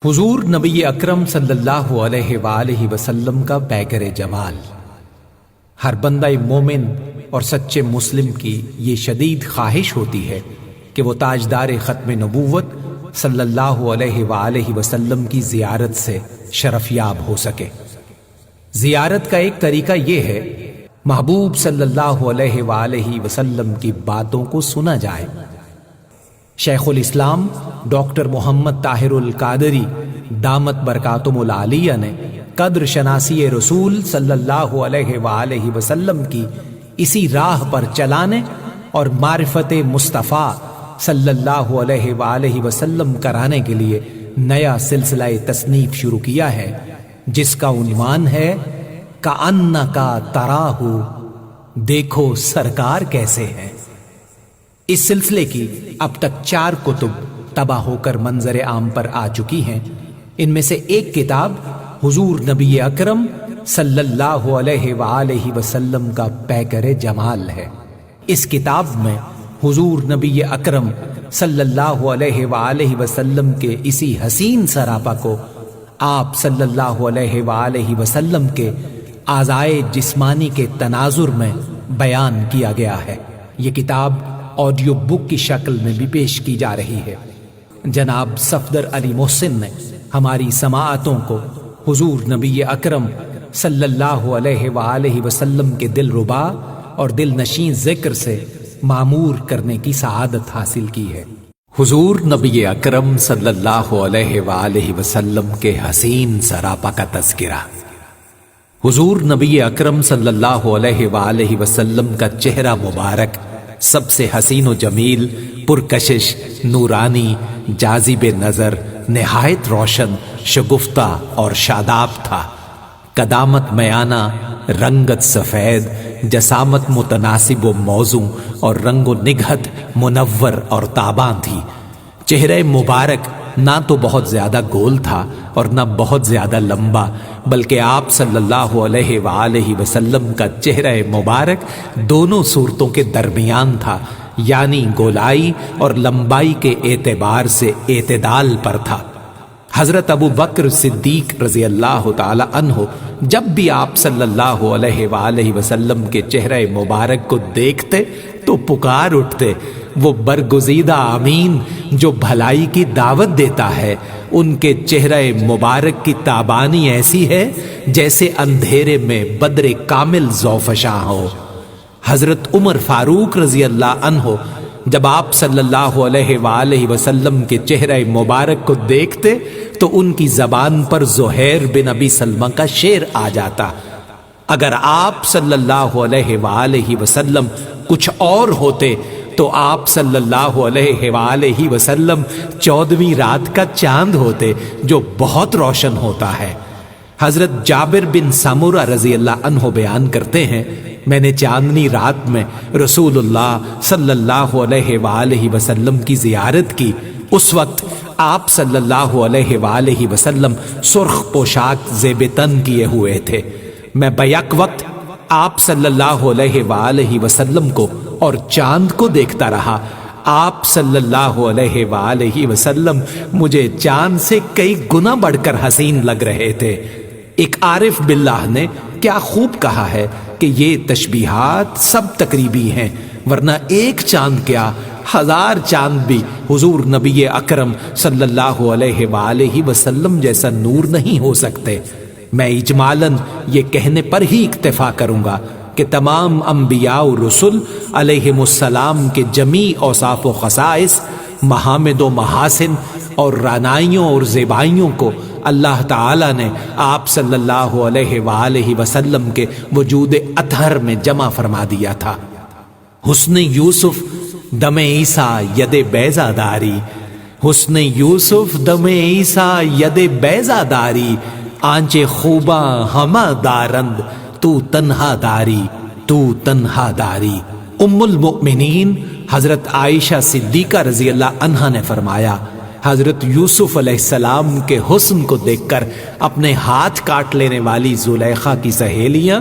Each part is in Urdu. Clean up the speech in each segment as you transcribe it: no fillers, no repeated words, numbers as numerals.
حضور نبی اکرم صلی اللہ علیہ وآلہ وسلم کا پیکر جمال۔ ہر بندہ مومن اور سچے مسلم کی یہ شدید خواہش ہوتی ہے کہ وہ تاجدار ختم نبوت صلی اللہ علیہ وآلہ وسلم کی زیارت سے شرف یاب ہو سکے۔ زیارت کا ایک طریقہ یہ ہے محبوب صلی اللہ علیہ وآلہ وسلم کی باتوں کو سنا جائے۔ شیخ الاسلام ڈاکٹر محمد طاہر القادری دامت برکاتہم العالیہ نے قدر شناسی رسول صلی اللہ علیہ وآلہ وسلم کی اسی راہ پر چلانے اور معرفت مصطفیٰ صلی اللہ علیہ وآلہ وسلم کرانے کے لیے نیا سلسلہ تصنیف شروع کیا ہے، جس کا عنوان ہے کأنک تراہ، دیکھو سرکار کیسے ہیں۔ اس سلسلے کی اب تک 4 کتب طبع ہو کر منظر عام پر آ چکی ہیں۔ ان میں سے ایک کتاب حضور نبی اکرم صلی اللہ علیہ وآلہ وسلم کا پیکر جمال ہے۔ اس کتاب میں حضور نبی اکرم صلی اللہ علیہ وآلہ وسلم کے اسی حسین سراپا کو آپ صلی اللہ علیہ وآلہ وسلم کے اعضائے جسمانی کے تناظر میں بیان کیا گیا ہے۔ یہ کتاب آڈیو بک کی شکل میں بھی پیش کی جا رہی ہے۔ جناب صفدر علی محسن نے ہماری سماعتوں کو حضور نبی اکرم صلی اللہ علیہ وآلہ وسلم کے دل ربا اور دل نشین ذکر سے معمور کرنے کی سعادت حاصل کی ہے۔ حضور نبی اکرم صلی اللہ علیہ وآلہ وسلم کے حسین سراپا کا تذکرہ۔ حضور نبی اکرم صلی اللہ علیہ وآلہ وسلم کا چہرہ مبارک سب سے حسین و جمیل، پرکشش، نورانی، جاذب نظر، نہایت روشن، شگفتہ اور شاداب تھا۔ قدامت میانہ، رنگت سفید، جسامت متناسب و موزوں اور رنگ و نگہت منور اور تاباں تھی۔ چہرہ مبارک نہ تو بہت زیادہ گول تھا اور نہ بہت زیادہ لمبا، بلکہ آپ صلی اللہ علیہ وآلہ وسلم کا چہرہ مبارک دونوں صورتوں کے درمیان تھا، یعنی گولائی اور لمبائی کے اعتبار سے اعتدال پر تھا۔ حضرت ابو بکر صدیق رضی اللہ تعالی عنہ جب بھی آپ صلی اللہ علیہ وآلہ وسلم کے چہرہ مبارک کو دیکھتے تو پکار اٹھتے، وہ برگزیدہ امین جو بھلائی کی دعوت دیتا ہے، ان کے چہرہ مبارک کی تابانی ایسی ہے جیسے اندھیرے میں بدر کامل زوفشاں ہو۔ حضرت عمر فاروق رضی اللہ عنہ جب آپ صلی اللہ علیہ وآلہ وسلم کے چہرہ مبارک کو دیکھتے تو ان کی زبان پر زہیر بن ابی سلمہ کا شعر آ جاتا، اگر آپ صلی اللہ علیہ وآلہ وسلم کچھ اور ہوتے تو آپ صلی اللہ علیہ وآلہ وسلم 14ویں رات کا چاند ہوتے جو بہت روشن ہوتا ہے۔ حضرت جابر بن سمرہ رضی اللہ عنہ بیان کرتے ہیں، میں نے چاندنی رات میں رسول اللہ صلی اللہ علیہ وآلہ وسلم کی زیارت کی۔ اس وقت آپ صلی اللہ علیہ وآلہ وسلم سرخ پوشاک زیب تن کیے ہوئے تھے۔ میں بیک وقت آپ صلی اللہ علیہ وآلہ وسلم کو اور چاند کو دیکھتا رہا۔ آپ صلی اللہ علیہ وآلہ وسلم مجھے چاند سے کئی گنا بڑھ کر حسین لگ رہے تھے۔ ایک عارف باللہ نے کیا خوب کہا ہے کہ یہ تشبیہات سب تقریبی ہیں، ورنہ ایک چاند کیا 1000 چاند بھی حضور نبی اکرم صلی اللہ علیہ وآلہ وسلم جیسا نور نہیں ہو سکتے۔ میں اجمالاً یہ کہنے پر ہی اکتفا کروں گا کہ تمام انبیاء و رسل علیہم السلام کے جمیع اوصاف و خصائص، محامد و محاسن اور رعنائیوں اور زیبائیوں کو اللہ تعالیٰ نے آپ صلی اللہ علیہ وآلہ وسلم کے وجود اطہر میں جمع فرما دیا تھا۔ حسن یوسف دم عیسیٰ ید بیضہ داری، حسن یوسف دم عیسیٰ ید بیضہ داری، آنچے خوباں ہمہ دارند تو تنہا داری، تو تنہا داری۔ ام المؤمنین حضرت عائشہ صدیقہ رضی اللہ عنہا نے فرمایا، حضرت یوسف علیہ السلام کے حسن کو دیکھ کر اپنے ہاتھ کاٹ لینے والی زلیخا کی سہیلیاں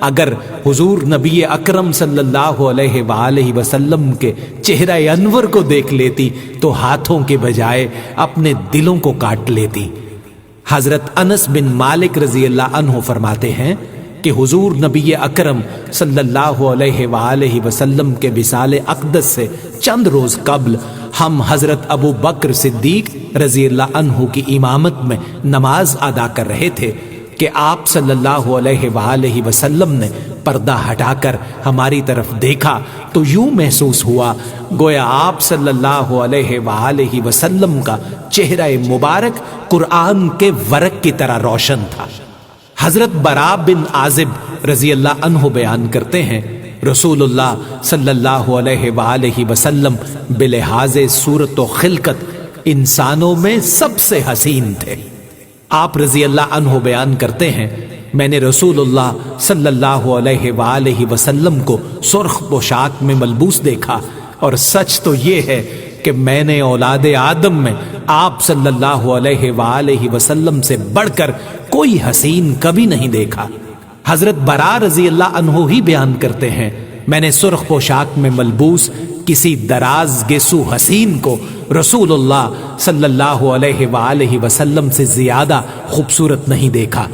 اگر حضور نبی اکرم صلی اللہ علیہ وآلہ وسلم کے چہرہ انور کو دیکھ لیتی تو ہاتھوں کے بجائے اپنے دلوں کو کاٹ لیتی۔ حضرت انس بن مالک رضی اللہ عنہ فرماتے ہیں کہ حضور نبی اکرم صلی اللہ علیہ وآلہ وسلم کے وصال اقدس سے چند روز قبل ہم حضرت ابو بکر صدیق رضی اللہ عنہ کی امامت میں نماز ادا کر رہے تھے کہ آپ صلی اللہ علیہ وآلہ وسلم نے پردہ ہٹا کر ہماری طرف دیکھا تو یوں محسوس ہوا گویا آپ صلی اللہ علیہ وآلہ وسلم کا چہرہ مبارک قرآن کے ورق کی طرح روشن تھا۔ حضرت براء بن عازب رضی اللہ عنہ بیان کرتے ہیں رسول اللہ صلی اللہ علیہ وآلہ وسلم بلحاظ صورت و خلقت انسانوں میں سب سے حسین تھے۔ آپ رضی اللہ عنہ بیان کرتے ہیں میں نے رسول اللہ صلی اللہ علیہ وآلہ وسلم کو سرخ پوشاک میں ملبوس دیکھا، اور سچ تو یہ ہے کہ میں نے اولاد آدم میں آپ صلی اللہ علیہ وآلہ وسلم سے بڑھ کر کوئی حسین کبھی نہیں دیکھا۔ حضرت براء رضی اللہ عنہ ہی بیان کرتے ہیں میں نے سرخ پوشاک میں ملبوس کسی دراز گیسو حسین کو رسول اللہ صلی اللہ علیہ وآلہ وسلم سے زیادہ خوبصورت نہیں دیکھا۔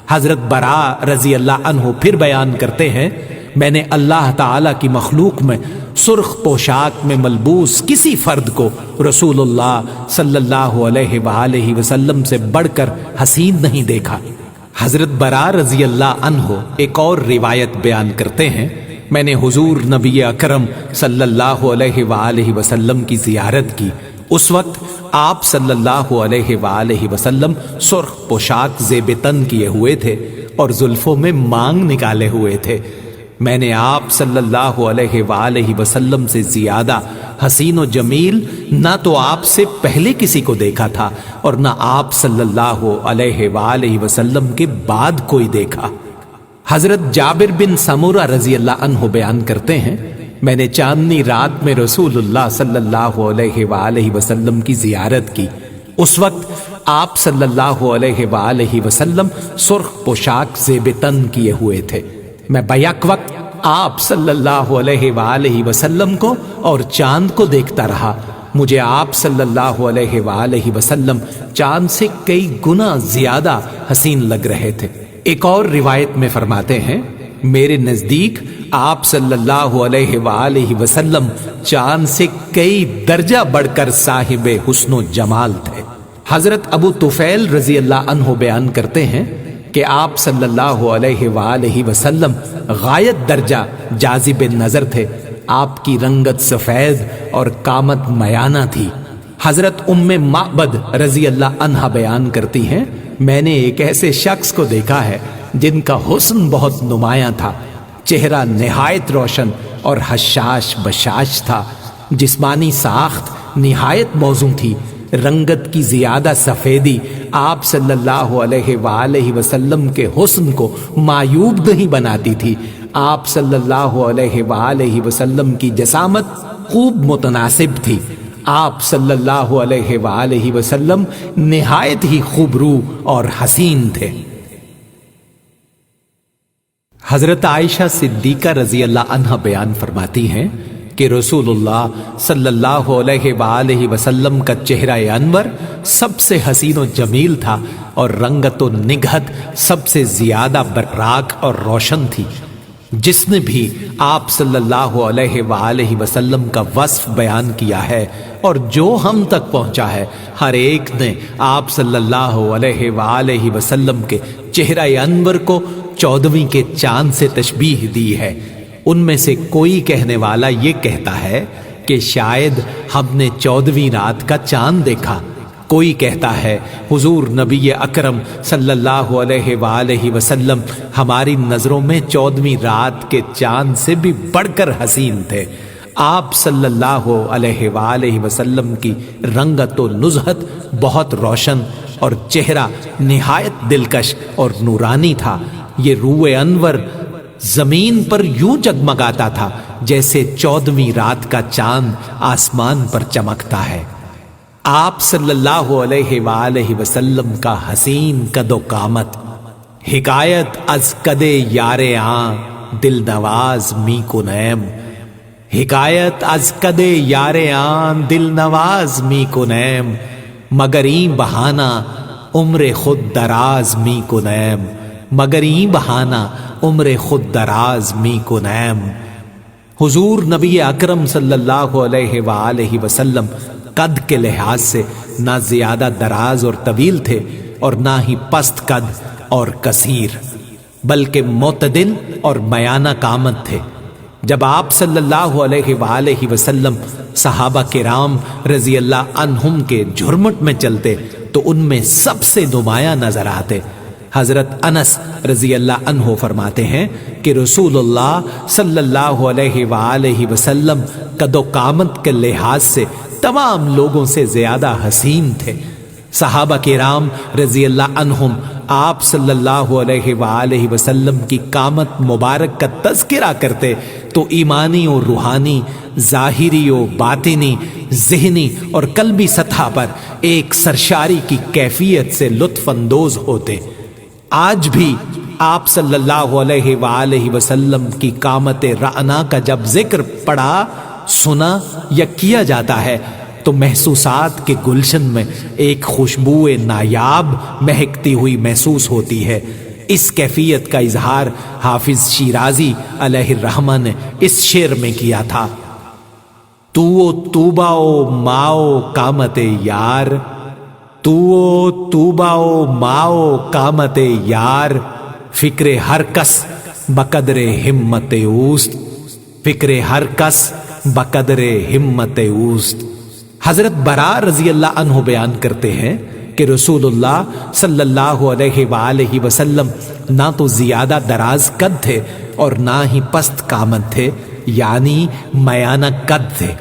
حضرت براء رضی اللہ عنہ پھر بیان کرتے ہیں میں نے اللہ تعالی کی مخلوق میں سرخ پوشاک میں ملبوس کسی فرد کو رسول اللہ صلی اللہ علیہ وآلہ وسلم سے بڑھ کر حسین نہیں دیکھا۔ حضرت براء رضی اللہ عنہ ایک اور روایت بیان کرتے ہیں میں نے حضور نبی اکرم صلی اللہ علیہ وآلہ وسلم کی زیارت کی، اس وقت آپ صلی اللہ علیہ وآلہ وسلم سرخ پوشاک زیب تن کیے ہوئے تھے اور زلفوں میں مانگ نکالے ہوئے تھے۔ میں نے آپ صلی اللہ علیہ وآلہ وسلم سے زیادہ حسین و جمیل نہ تو آپ سے پہلے کسی کو دیکھا تھا اور نہ آپ صلی اللہ علیہ وآلہ وسلم کے بعد کوئی دیکھا۔ حضرت جابر بن سمورہ رضی اللہ عنہ بیان کرتے ہیں میں نے چاندنی رات میں رسول اللہ صلی اللہ علیہ وآلہ وسلم کی زیارت کی، اس وقت آپ صلی اللہ علیہ وآلہ وسلم سرخ پوشاک زیب تن کیے ہوئے تھے۔ میں بیک وقت آپ صلی اللہ علیہ وآلہ وسلم کو اور چاند کو دیکھتا رہا، مجھے آپ صلی اللہ علیہ وآلہ وسلم چاند سے کئی گنا زیادہ حسین لگ رہے تھے۔ ایک اور روایت میں فرماتے ہیں میرے نزدیک آپ صلی اللہ علیہ وآلہ وسلم چاند سے کئی درجہ بڑھ کر صاحب حسن و جمال تھے۔ حضرت ابو طفیل رضی اللہ عنہ بیان کرتے ہیں کہ آپ صلی اللہ علیہ وآلہ وسلم غایت درجہ جاذب نظر تھے، آپ کی رنگت سفید اور قامت میانہ تھی۔ حضرت ام معبد رضی اللہ عنہا بیان کرتی ہیں میں نے ایک ایسے شخص کو دیکھا ہے جن کا حسن بہت نمایاں تھا، چہرہ نہایت روشن اور حشاش بشاش تھا، جسمانی ساخت نہایت موزوں تھی، رنگت کی زیادہ سفیدی آپ صلی اللہ علیہ وآلہ وسلم کے حسن کو معیوب نہیں بناتی تھی۔ آپ صلی اللہ علیہ وآلہ وسلم کی جسامت خوب متناسب تھی، آپ صلی اللہ علیہ وآلہ وسلم نہایت ہی خوبرو اور حسین تھے۔ حضرت عائشہ صدیقہ رضی اللہ عنہا بیان فرماتی ہیں کہ رسول اللہ صلی اللہ علیہ وآلہ وسلم کا چہرہ انور سب سے حسین و جمیل تھا اور رنگت و نگہت سب سے زیادہ براق اور روشن تھی۔ جس نے بھی آپ صلی اللہ علیہ وآلہ وسلم کا وصف بیان کیا ہے اور جو ہم تک پہنچا ہے، ہر ایک نے آپ صلی اللہ علیہ وآلہ وسلم کے چہرہ انور کو 14ویں کے چاند سے تشبیہ دی ہے۔ ان میں سے کوئی کہنے والا یہ کہتا ہے کہ شاید ہم نے 14ویں رات کا چاند دیکھا، کوئی کہتا ہے حضور نبی اکرم صلی اللہ علیہ وآلہ وسلم ہماری نظروں میں 14ویں رات کے چاند سے بھی بڑھ کر حسین تھے۔ آپ صلی اللہ علیہ وآلہ وسلم کی رنگت و نزہت بہت روشن اور چہرہ نہایت دلکش اور نورانی تھا۔ یہ روح انور زمین پر یوں جگمگاتا تھا جیسے 14ویں رات کا چاند آسمان پر چمکتا ہے۔ آپ صلی اللہ علیہ وآلہ وسلم کا حسین قد و قامت، حکایت از قد یار آں دل نواز می کنیم، حکایت از قد یار آں دل نواز می کنیم، مگر این بہانہ عمر خود دراز می کنیم، مگر این بہانہ عمر خود دراز می کنیم۔ حضور نبی اکرم صلی اللہ علیہ وآلہ وسلم قد کے لحاظ سے نہ زیادہ دراز اور طویل تھے اور نہ ہی پست قد اور کثیر، بلکہ معتدل اور میانہ قامت تھے۔ جب آپ صلی اللہ علیہ وآلہ وسلم صحابہ کرام رضی اللہ عنہم کے جھرمٹ میں چلتے تو ان میں سب سے نمایاں نظر آتے۔ حضرت انس رضی اللہ عنہ فرماتے ہیں کہ رسول اللہ صلی اللہ علیہ وآلہ وسلم قد و قامت کے لحاظ سے تمام لوگوں سے زیادہ حسین تھے۔ صحابہ کرام رضی اللہ عنہم آپ صلی اللہ علیہ وآلہ وسلم کی قامت مبارک کا تذکرہ کرتے تو ایمانی و روحانی، ظاہری و باطنی، ذہنی اور قلبی سطح پر ایک سرشاری کی کیفیت سے لطف اندوز ہوتے۔ آج بھی آپ صلی اللہ علیہ وآلہ وسلم کی قامت رعنا کا جب ذکر پڑھا، سنا یا کیا جاتا ہے تو محسوسات کے گلشن میں ایک خوشبو نایاب مہکتی ہوئی محسوس ہوتی ہے۔ اس کیفیت کا اظہار حافظ شیرازی علیہ الرحمہ نے اس شعر میں کیا تھا: تو توبہ و ماؤ قامت یار، تو توبہ و ماؤ قامت یار، فکر ہر کس بقدر ہمت اوست، فکر ہر کس بقدر ہمت اوست۔ حضرت برا رضی اللہ عنہ بیان کرتے ہیں کہ رسول اللہ صلی اللہ علیہ وآلہ وسلم نہ تو زیادہ دراز قد تھے اور نہ ہی پست قامت تھے، یعنی میانہ قد تھے۔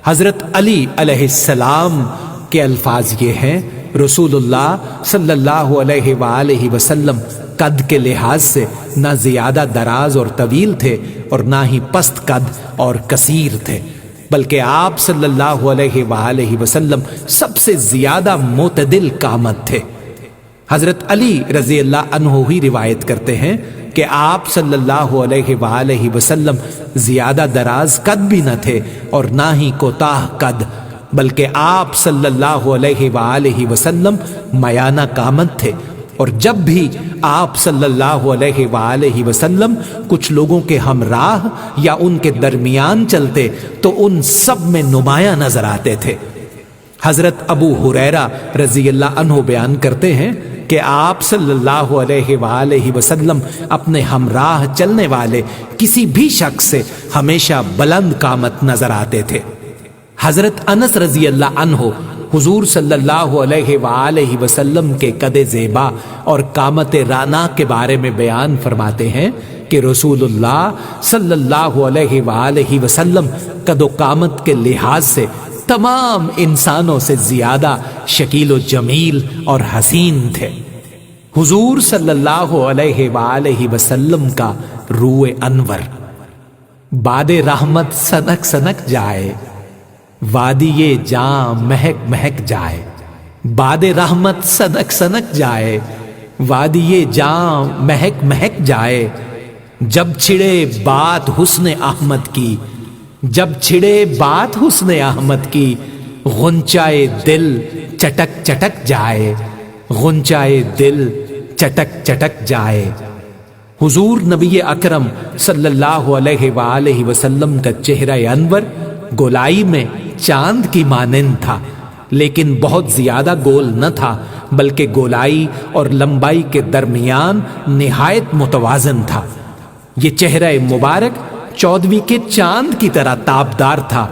حضرت علی علیہ السلام کے الفاظ یہ ہیں: رسول اللہ صلی اللہ علیہ وآلہ وسلم قد کے لحاظ سے نہ زیادہ دراز اور طویل تھے اور نہ ہی پست قد اور کثیر تھے، بلکہ آپ صلی اللہ علیہ وآلہ وسلم سب سے زیادہ معتدل قامت تھے۔ حضرت علی رضی اللہ عنہ ہی روایت کرتے ہیں کہ آپ صلی اللہ علیہ وآلہ وسلم زیادہ دراز قد بھی نہ تھے اور نہ ہی کوتاہ قد، بلکہ آپ صلی اللہ علیہ وآلہ وسلم میانہ قامت تھے، اور جب بھی آپ صلی اللہ علیہ وآلہ وسلم کچھ لوگوں کے ہمراہ یا ان کے درمیان چلتے تو ان سب میں نمایاں نظر آتے تھے۔ حضرت ابو ہریرہ رضی اللہ عنہ بیان کرتے ہیں کہ آپ صلی اللہ علیہ وآلہ وسلم اپنے ہمراہ چلنے والے کسی بھی شخص سے ہمیشہ بلند قامت نظر آتے تھے۔ حضرت انس رضی اللہ عنہ حضور صلی اللہ علیہ وآلہ وسلم کے قد زیبا اور قامت رانا کے بارے میں بیان فرماتے ہیں کہ رسول اللہ صلی اللہ علیہ وآلہ وسلم قد و قامت کے لحاظ سے تمام انسانوں سے زیادہ شکیل و جمیل اور حسین تھے۔ حضور صلی اللہ علیہ وآلہ وسلم کا روح انور باد رحمت سنک سنک جائے، وادی جاں مہک مہک جائے، باد رحمت سنک سنک جائے، وادی جاں مہک مہک جائے، جب چھڑے بات حسن احمد کی، جب چھڑے بات حسن احمد کی، غنچائے دل چٹک چٹک جائے، غنچائے دل چٹک چٹک جائے۔ حضور نبی اکرم صلی اللہ علیہ وآلہ وسلم کا چہرہ انور گولائی میں چاند کی مانند تھا، لیکن بہت زیادہ گول نہ تھا، بلکہ گولائی اور لمبائی کے درمیان نہایت متوازن تھا۔ یہ چہرہ مبارک 14ویں کے چاند کی طرح تابدار تھا۔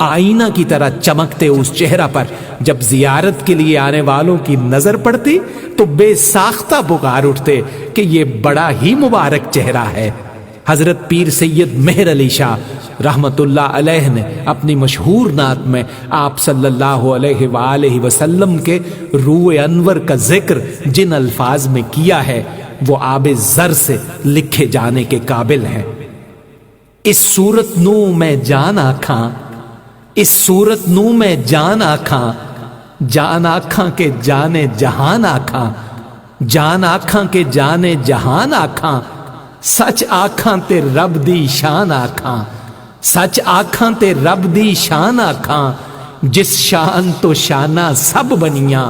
آئینہ کی طرح چمکتے اس چہرہ پر جب زیارت کے لیے آنے والوں کی نظر پڑتی تو بے ساختہ پکار اٹھتے کہ یہ بڑا ہی مبارک چہرہ ہے۔ حضرت پیر سید مہر علی شاہ رحمت اللہ علیہ نے اپنی مشہور نعت میں آپ صلی اللہ علیہ وآلہ وسلم کے روح انور کا ذکر جن الفاظ میں کیا ہے وہ آب زر سے لکھے جانے کے قابل ہیں: اس صورت نو میں جان آکھاں، اس صورت نو میں جان آکھاں، جان آکھاں کے جانے جہان آکھاں، جان آکھاں کے جانے جہان آکھاں، سچ آکھاں تے رب دی شان آکھاں، سچ آکھاں تے رب دی شان آکھاں، جس شان تو شانہ سب بنیاں،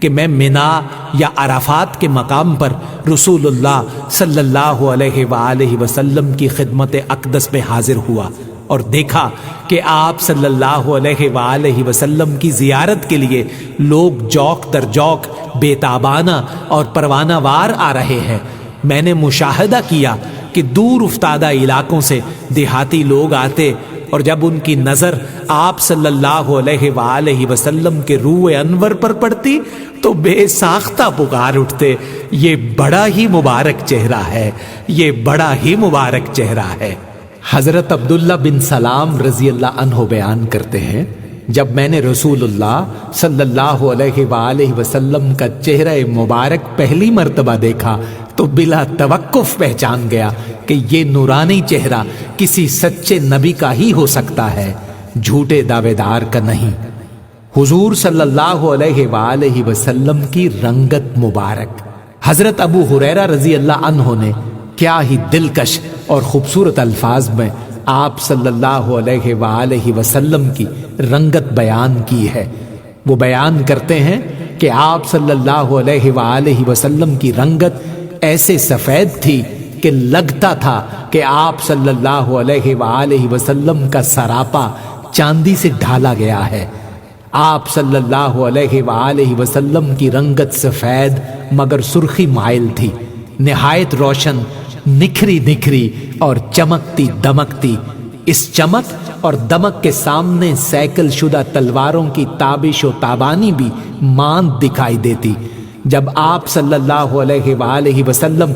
کہ میں منا یا عرفات کے مقام پر رسول اللہ صلی اللہ علیہ وآلہ وسلم کی خدمت اقدس میں حاضر ہوا اور دیکھا کہ آپ صلی اللہ علیہ وآلہ وسلم کی زیارت کے لیے لوگ جوق در جوق بے تابانہ اور پروانہ وار آ رہے ہیں۔ میں نے مشاہدہ کیا کہ دور افتادہ علاقوں سے دیہاتی لوگ آتے اور جب ان کی نظر آپ صلی اللہ علیہ وآلہ وسلم کے روح انور پر پڑتی تو بے ساختہ پکار اٹھتے، یہ بڑا ہی مبارک چہرہ ہے، یہ بڑا ہی مبارک چہرہ ہے۔ حضرت عبداللہ بن سلام رضی اللہ عنہ بیان کرتے ہیں، جب میں نے رسول اللہ صلی اللہ علیہ وآلہ وسلم کا چہرہ مبارک پہلی مرتبہ دیکھا تو بلا توقف پہچان گیا کہ یہ نورانی چہرہ کسی سچے نبی کا ہی ہو سکتا ہے، جھوٹے دعوے دار کا نہیں۔ حضور صلی اللہ علیہ وآلہ وسلم کی رنگت مبارک۔ حضرت ابو ہریرہ رضی اللہ عنہ نے کیا ہی دلکش اور خوبصورت الفاظ میں آپ صلی اللہ علیہ وآلہ وسلم کی رنگت بیان کی ہے۔ وہ بیان کرتے ہیں کہ آپ صلی اللہ علیہ وآلہ وسلم کی رنگت ایسے سفید تھی کہ لگتا تھا کہ آپ صلی اللہ علیہ وآلہ وسلم کا سراپا چاندی سے ڈھالا گیا ہے۔ آپ صلی اللہ علیہ وآلہ وسلم کی رنگت سفید مگر سرخی مائل تھی، نہایت روشن، نکھری نکھری اور چمکتی دمکتی۔ اس چمک اور دمک کے سامنے سیکل شدہ تلواروں کی تابش و تابانی بھی ماند دکھائی دیتی۔ جب آپ صلی اللہ علیہ وآلہ وسلم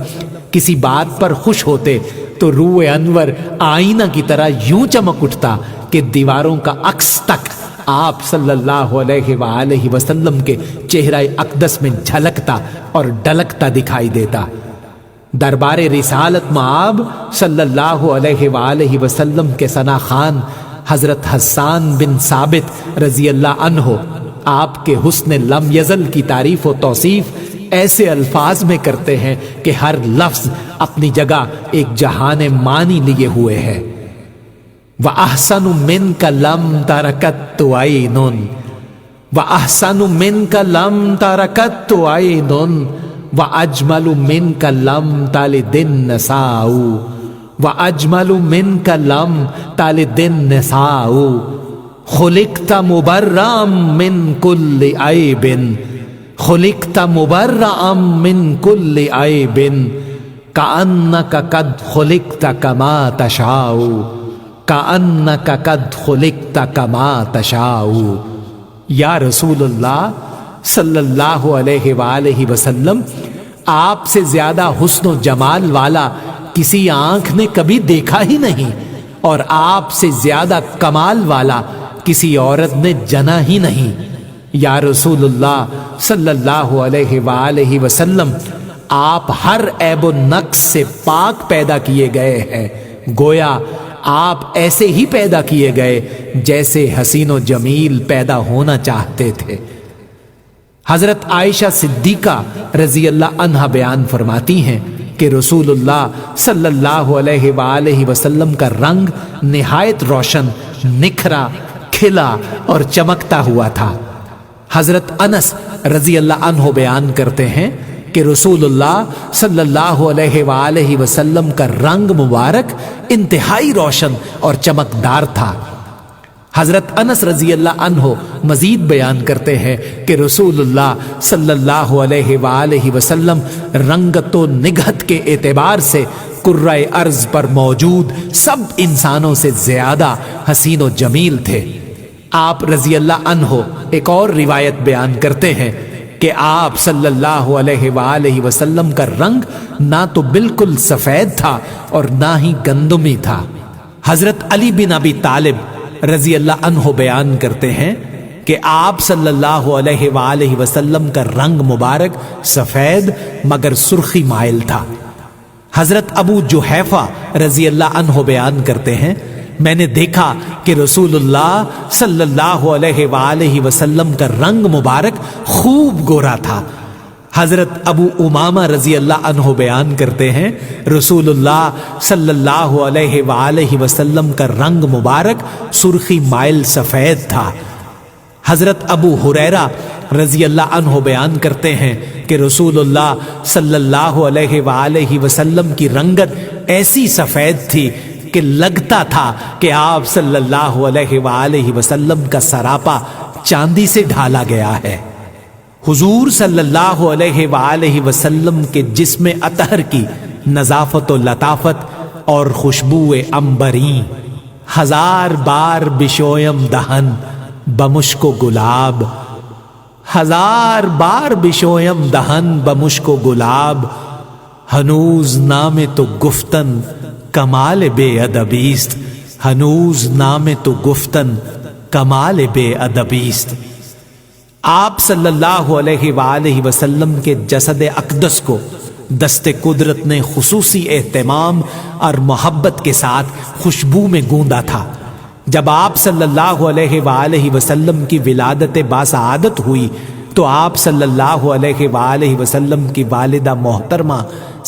کسی بات پر خوش ہوتے تو روح انور آئینہ کی طرح یوں چمک اٹھتا کہ دیواروں کا عکس تک آپ صلی اللہ علیہ وآلہ وسلم کے چہرہ اقدس میں جھلکتا اور ڈلکتا دکھائی دیتا۔ دربار رسالت مآب صلی اللہ علیہ وآلہ وسلم کے ثنا خان حضرت حسان بن ثابت رضی اللہ عنہ آپ کے حسن لم یزل کی تعریف و توصیف ایسے الفاظ میں کرتے ہیں کہ ہر لفظ اپنی جگہ ایک جہان معنی لیے ہوئے ہے۔ وَأَحْسَنُ مِنْكَ لَمْ تَرَكَتْ عَيْنٌ وَأَحْسَنُ مِنْكَ لَمْ تَرَكَتْ عَيْنٌ وَأَجْمَلُ مِنْكَ لَمْ تَلِدِ النِّسَاءُ وَأَجْمَلُ مِنْكَ لَمْ تَلِدِ النِّسَاءُ خُلِقْتَ مُبَرَّأً مِّن كُلِّ عَيْبٍ خُلِقْتَ مُبَرَّأً مِّن كُلِّ عَيْبٍ كَأَنَّكَ قَدْ خُلِقْتَ كَمَا تَشَاءُ كَأَنَّكَ قَدْ خُلِقْتَ كَمَا تَشَاءُ۔ یا رسول اللہ صلی اللہ علیہ وآلہ وسلم، آپ سے زیادہ حسن و جمال والا کسی آنکھ نے کبھی دیکھا ہی نہیں، اور آپ سے زیادہ کمال والا کسی عورت نے جنا ہی نہیں۔ یا رسول اللہ صلی اللہ علیہ وآلہ وسلم، آپ ہر عیب و نقص سے پاک پیدا کیے گئے ہیں، گویا آپ ایسے ہی پیدا کیے گئے جیسے حسین و جمیل پیدا ہونا چاہتے تھے۔ حضرت عائشہ صدیقہ رضی اللہ عنہا بیان فرماتی ہیں کہ رسول اللہ صلی اللہ علیہ وآلہ وسلم کا رنگ نہایت روشن، نکھرا، کھلا اور چمکتا ہوا تھا۔ حضرت انس رضی اللہ عنہ بیان کرتے ہیں کہ رسول اللہ صلی اللہ علیہ وآلہ وسلم کا رنگ مبارک انتہائی روشن اور چمکدار تھا۔ حضرت انس رضی اللہ عنہ مزید بیان کرتے ہیں کہ رسول اللہ صلی اللہ علیہ وآلہ وسلم رنگت و نگہت کے اعتبار سے کرۂ ارض پر موجود سب انسانوں سے زیادہ حسین و جمیل تھے۔ آپ رضی اللہ عنہ ایک اور روایت بیان کرتے ہیں کہ آپ صلی اللہ علیہ وآلہ وسلم کا رنگ نہ تو بالکل سفید تھا اور نہ ہی گندمی تھا۔ حضرت علی بن ابی طالب رضی اللہ عنہ بیان کرتے ہیں کہ آپ صلی اللہ علیہ وآلہ وسلم کا رنگ مبارک سفید مگر سرخی مائل تھا۔ حضرت ابو جحیفہ رضی اللہ عنہ بیان کرتے ہیں، میں نے دیکھا کہ رسول اللہ صلی اللہ علیہ وآلہ وسلم کا رنگ مبارک خوب گورا تھا۔ حضرت ابو امامہ رضی اللہ عنہ بیان کرتے ہیں، رسول اللہ صلی اللہ علیہ وآلہ وسلم کا رنگ مبارک سرخی مائل سفید تھا۔ حضرت ابو ہریرہ رضی اللہ عنہ بیان کرتے ہیں کہ رسول اللہ صلی اللہ علیہ وآلہ وسلم کی رنگت ایسی سفید تھی کہ لگتا تھا کہ آپ صلی اللہ علیہ وآلہ وسلم کا سراپا چاندی سے ڈھالا گیا ہے۔ حضور صلی اللہ علیہ وآلہ وسلم کے جسم اطہر کی نظافت و لطافت اور خوشبو عنبرین، ہزار بار بشویم دہن بمشک و گلاب، ہزار بار بشویم دہن بمشک و گلاب، ہنوز نام تو گفتن کمال بے ادبیست، ہنوز نام تو گفتن کمال بے ادبیست۔ آپ صلی اللہ علیہ وآلہ وسلم کے جسد اقدس کو دست قدرت نے خصوصی اہتمام اور محبت کے ساتھ خوشبو میں گوندا تھا۔ جب آپ صلی اللہ علیہ وآلہ وسلم کی ولادت باسعادت ہوئی تو آپ صلی اللہ علیہ وآلہ وسلم کی والدہ محترمہ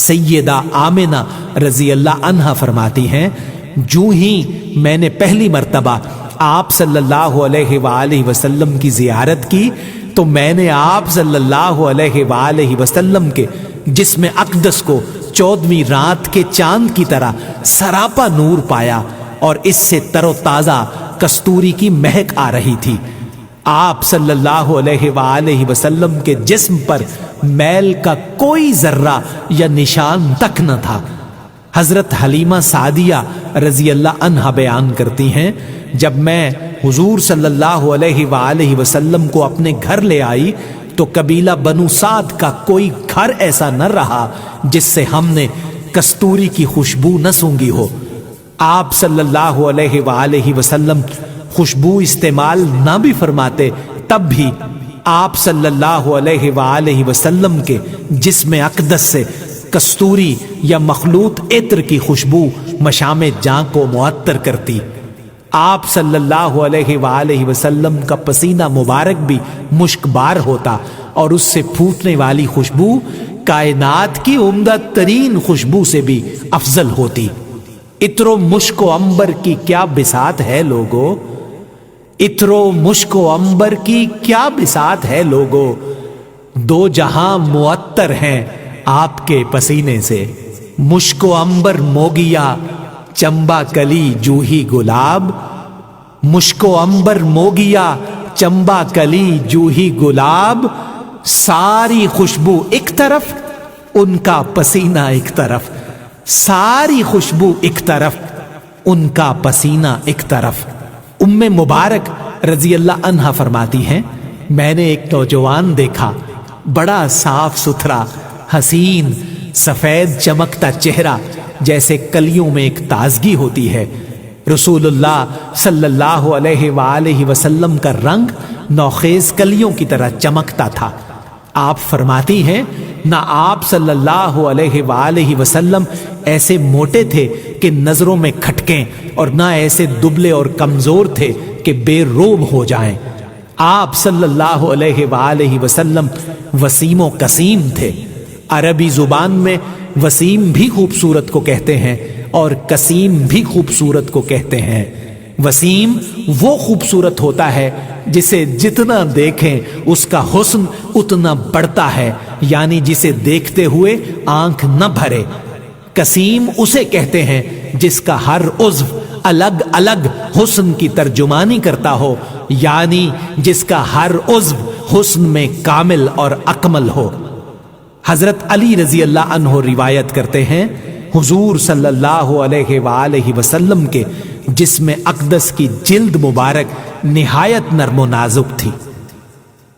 سیدہ آمنہ رضی اللہ عنہا فرماتی ہیں، جو ہی میں نے پہلی مرتبہ آپ صلی اللہ علیہ وآلہ وسلم کی زیارت کی تو میں نے آپ صلی اللہ علیہ وآلہ وسلم کے جسم اقدس کو 14ویں رات کے چاند کی طرح سراپا نور پایا اور اس سے تر و تازہ کستوری کی مہک آ رہی تھی۔ آپ صلی اللہ علیہ وآلہ وسلم کے جسم پر میل کا کوئی ذرہ یا نشان تک نہ تھا۔ حضرت حلیمہ سعدیہ رضی اللہ عنہا بیان کرتی ہیں، جب میں حضور صلی اللہ علیہ وآلہ وسلم کو اپنے گھر لے آئی تو قبیلہ بنو سعد کا کوئی گھر ایسا نہ رہا جس سے ہم نے کستوری کی خوشبو نہ سونگھی ہو۔ آپ صلی اللہ علیہ وآلہ وسلم خوشبو استعمال نہ بھی فرماتے تب بھی آپ صلی اللہ علیہ وآلہ وسلم کے جسم اقدس سے کستوری یا مخلوط عطر کی خوشبو مشام جاں کو معطر کرتی۔ آپ صلی اللہ علیہ وآلہ وسلم کا پسینہ مبارک بھی مشک بار ہوتا اور اس سے پھوٹنے والی خوشبو کائنات کی عمدہ ترین خوشبو سے بھی افضل ہوتی۔ عطر و مشک و عنبر کی کیا بساط ہے لوگو، عطر و مشک و عنبر کی کیا بساط ہے لوگو، دو جہاں معطر ہیں آپ کے پسینے سے، مشک و عنبر موگیا چمبا کلی جوہی گلاب، مشک و عنبر موگیا چمبا کلی جوہی گلاب، ساری خوشبو ایک طرف ان کا پسینہ ایک طرف، ساری خوشبو ایک طرف ان کا پسینہ ایک طرف۔ ام مبارک رضی اللہ عنہا فرماتی ہیں، میں نے ایک نوجوان دیکھا، بڑا صاف ستھرا، حسین، سفید چمکتا چہرہ، جیسے کلیوں میں ایک تازگی ہوتی ہے۔ رسول اللہ صلی اللہ علیہ وآلہ وسلم کا رنگ نوخیز کلیوں کی طرح چمکتا تھا۔ آپ فرماتی ہیں، نہ آپ صلی اللہ علیہ وآلہ وسلم ایسے موٹے تھے کہ نظروں میں کھٹکیں اور نہ ایسے دبلے اور کمزور تھے کہ بے روب ہو جائیں۔ آپ صلی اللہ علیہ وآلہ وسلم وسیم و قسیم تھے۔ عربی زبان میں وسیم بھی خوبصورت کو کہتے ہیں اور قسیم بھی خوبصورت کو کہتے ہیں۔ وسیم وہ خوبصورت ہوتا ہے جسے جتنا دیکھیں اس کا حسن اتنا بڑھتا ہے، یعنی جسے دیکھتے ہوئے آنکھ نہ بھرے۔ قسیم اسے کہتے ہیں جس کا ہر عضو الگ الگ حسن کی ترجمانی کرتا ہو، یعنی جس کا ہر عضو حسن میں کامل اور اکمل ہو۔ حضرت علی رضی اللہ عنہ روایت کرتے ہیں، حضور صلی اللہ علیہ وآلہ وسلم کے جسم اقدس کی جلد مبارک نہایت نرم و نازک تھی۔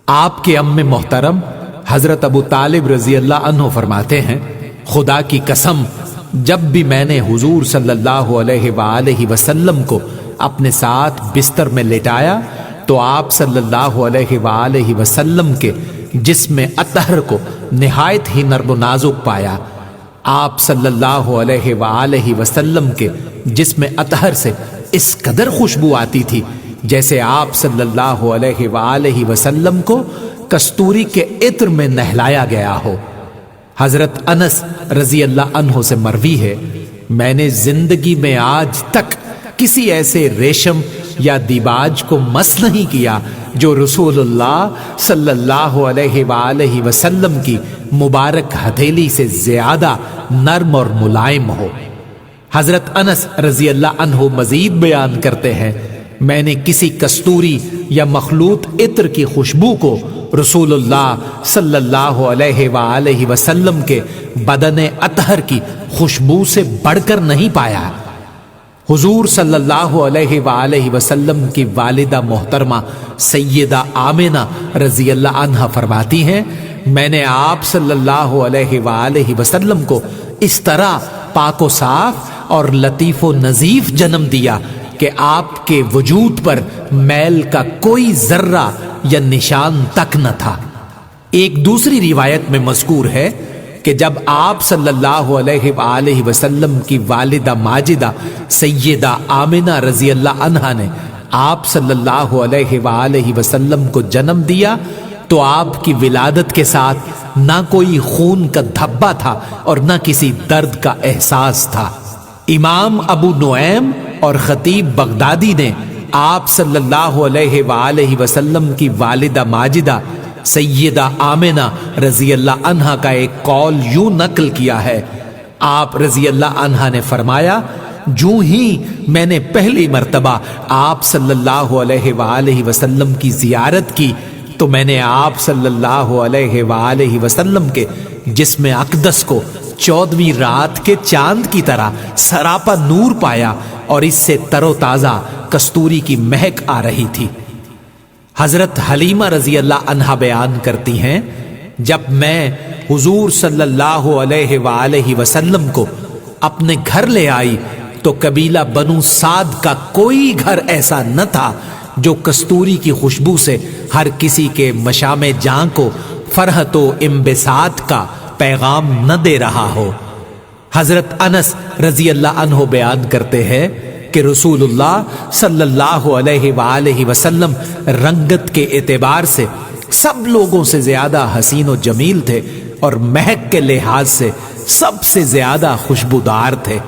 آپ کے ام محترم حضرت ابو طالب رضی اللہ عنہ فرماتے ہیں، خدا کی قسم جب بھی میں نے حضور صلی اللہ علیہ وآلہ وسلم کو اپنے ساتھ بستر میں لٹایا تو آپ صلی اللہ علیہ وآلہ وسلم کے جسم اطہر کو نہایت ہی نرم و نازک پایا۔ آپ صلی اللہ علیہ وآلہ وسلم کے جسم اطہر سے اس قدر خوشبو آتی تھی جیسے آپ صلی اللہ علیہ وآلہ وسلم کو کستوری کے عطر میں نہلایا گیا ہو۔ حضرت انس رضی اللہ عنہ سے مروی ہے، میں نے زندگی میں آج تک کسی ایسے ریشم یا دیباج کو مس نہیں کیا جو رسول اللہ صلی اللہ علیہ وآلہ وسلم کی مبارک ہتھیلی سے زیادہ نرم اور ملائم ہو۔ حضرت انس رضی اللہ عنہ مزید بیان کرتے ہیں، میں نے کسی کستوری یا مخلوط عطر کی خوشبو کو رسول اللہ صلی اللہ علیہ وآلہ وسلم کے بدن اطہر کی خوشبو سے بڑھ کر نہیں پایا۔ حضور صلی اللہ علیہ وآلہ وسلم کی والدہ محترمہ سیدہ آمنہ رضی اللہ عنہا فرماتی ہیں، میں نے آپ صلی اللہ علیہ وآلہ وسلم کو اس طرح پاک و صاف اور لطیف و نظیف جنم دیا کہ آپ کے وجود پر میل کا کوئی ذرہ یا نشان تک نہ تھا۔ ایک دوسری روایت میں مذکور ہے کہ جب آپ صلی اللہ علیہ وآلہ وسلم کی والدہ ماجدہ سیدہ آمنہ رضی اللہ عنہا نے آپ صلی اللہ علیہ وآلہ وسلم کو جنم دیا تو آپ کی ولادت کے ساتھ نہ کوئی خون کا دھبا تھا اور نہ کسی درد کا احساس تھا۔ امام ابو نعیم اور خطیب بغدادی نے آپ صلی اللہ علیہ وآلہ وسلم کی والدہ ماجدہ سیدہ آمنہ رضی اللہ عنہا کا ایک قول یوں نقل کیا ہے، آپ رضی اللہ عنہا نے فرمایا، جو ہی میں نے پہلی مرتبہ آپ صلی اللہ علیہ وآلہ وسلم کی زیارت کی تو میں نے آپ صلی اللہ علیہ وآلہ وسلم کے جسم اقدس کو 14ویں رات کے چاند کی طرح سراپا نور پایا اور اس سے تر و تازہ کستوری کی مہک آ رہی تھی۔ حضرت حلیمہ رضی اللہ عنہا بیان کرتی ہیں، جب میں حضور صلی اللہ علیہ وآلہ وسلم کو اپنے گھر لے آئی تو قبیلہ بنو سعد کا کوئی گھر ایسا نہ تھا جو کستوری کی خوشبو سے ہر کسی کے مشام جاں کو فرحت و انبساط کا پیغام نہ دے رہا ہو۔ حضرت انس رضی اللہ عنہ بیان کرتے ہیں کہ رسول اللہ صلی اللہ علیہ وآلہ وسلم رنگت کے اعتبار سے سب لوگوں سے زیادہ حسین و جمیل تھے اور مہک کے لحاظ سے سب سے زیادہ خوشبودار تھے۔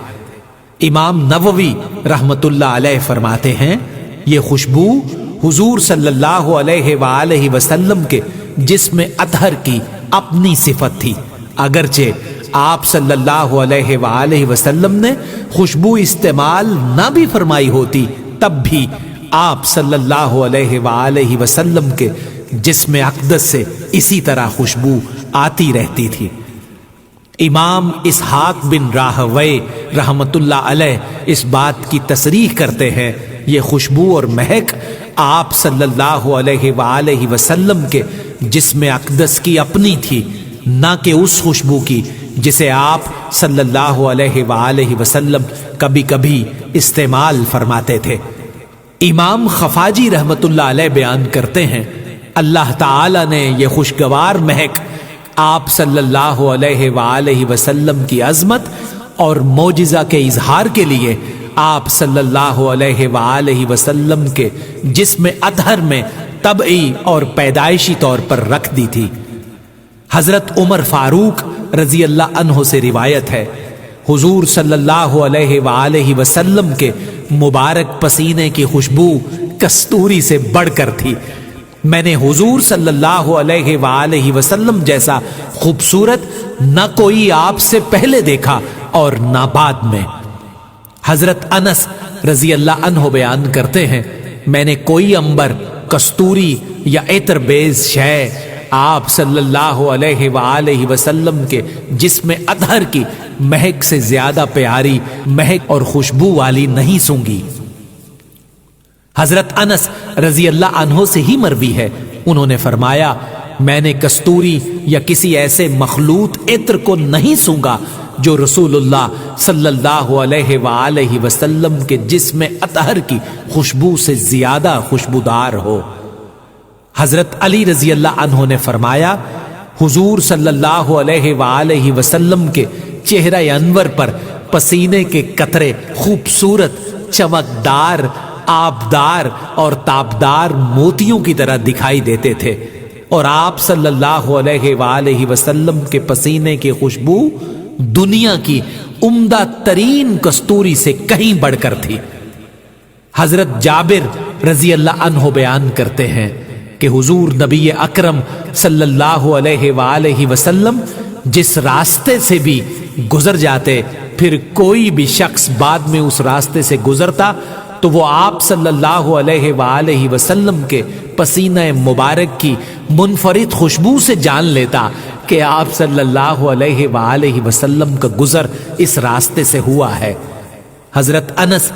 امام نووی رحمت اللہ علیہ فرماتے ہیں، یہ خوشبو حضور صلی اللہ علیہ وآلہ وسلم کے جسم اطہر کی اپنی صفت تھی، اگرچہ آپ صلی اللہ علیہ وآلہ وسلم نے خوشبو استعمال نہ بھی فرمائی ہوتی تب بھی آپ صلی اللہ علیہ وآلہ وسلم کے جسم اقدس سے اسی طرح خوشبو آتی رہتی تھی۔ امام اسحاق بن راہوی رحمت اللہ علیہ اس بات کی تصریح کرتے ہیں، یہ خوشبو اور مہک آپ صلی اللہ علیہ وآلہ وسلم کے جسم اقدس کی اپنی تھی، نہ کہ اس خوشبو کی جسے آپ صلی اللہ علیہ وآلہ وسلم کبھی کبھی استعمال فرماتے تھے۔ امام خفاجی رحمت اللہ علیہ بیان کرتے ہیں، اللہ تعالی نے یہ خوشگوار مہک آپ صلی اللہ علیہ وآلہ وسلم کی عظمت اور معجزہ کے اظہار کے لیے آپ صلی اللہ علیہ وآلہ وسلم کے جسم اطہر میں طبعی اور پیدائشی طور پر رکھ دی تھی۔ حضرت عمر فاروق رضی اللہ عنہ سے روایت ہے، حضور صلی اللہ علیہ وآلہ وسلم کے مبارک پسینے کی خوشبو کستوری سے بڑھ کر تھی۔ میں نے حضور صلی اللہ علیہ وآلہ وسلم جیسا خوبصورت نہ کوئی آپ سے پہلے دیکھا اور نہ بعد میں۔ حضرت انس رضی اللہ عنہ بیان کرتے ہیں، میں نے کوئی عنبر، کستوری یا عطر بیز شے آپ صلی اللہ علیہ وآلہ وسلم کے جسم اطہر کی مہک سے زیادہ پیاری مہک اور خوشبو والی نہیں سونگی۔ حضرت انس رضی اللہ عنہ سے ہی مروی ہے، انہوں نے فرمایا، میں نے کستوری یا کسی ایسے مخلوط عطر کو نہیں سونگا جو رسول اللہ صلی اللہ علیہ وآلہ وسلم کے جسم اطہر کی خوشبو سے زیادہ خوشبودار ہو۔ حضرت علی رضی اللہ عنہ نے فرمایا، حضور صلی اللہ علیہ وآلہ وسلم کے چہرہ انور پر پسینے کے قطرے خوبصورت، چمکدار، آبدار اور تابدار موتیوں کی طرح دکھائی دیتے تھے، اور آپ صلی اللہ علیہ وآلہ وسلم کے پسینے کی خوشبو دنیا کی عمدہ ترین کستوری سے کہیں بڑھ کر تھی۔ حضرت جابر رضی اللہ عنہ بیان کرتے ہیں کہ حضور نبی اکرم صلی اللہ علیہ وآلہ وسلم جس راستے سے بھی گزر جاتے، پھر کوئی بھی شخص بعد میں اس راستے سے گزرتا تو وہ آپ صلی اللہ علیہ وآلہ وسلم کے پسینہ مبارک کی منفرد خوشبو سے جان لیتا کہ آپ صلی اللہ علیہ وآلہ وسلم کا گزر اس راستے سے ہوا ہے۔ حضرت انس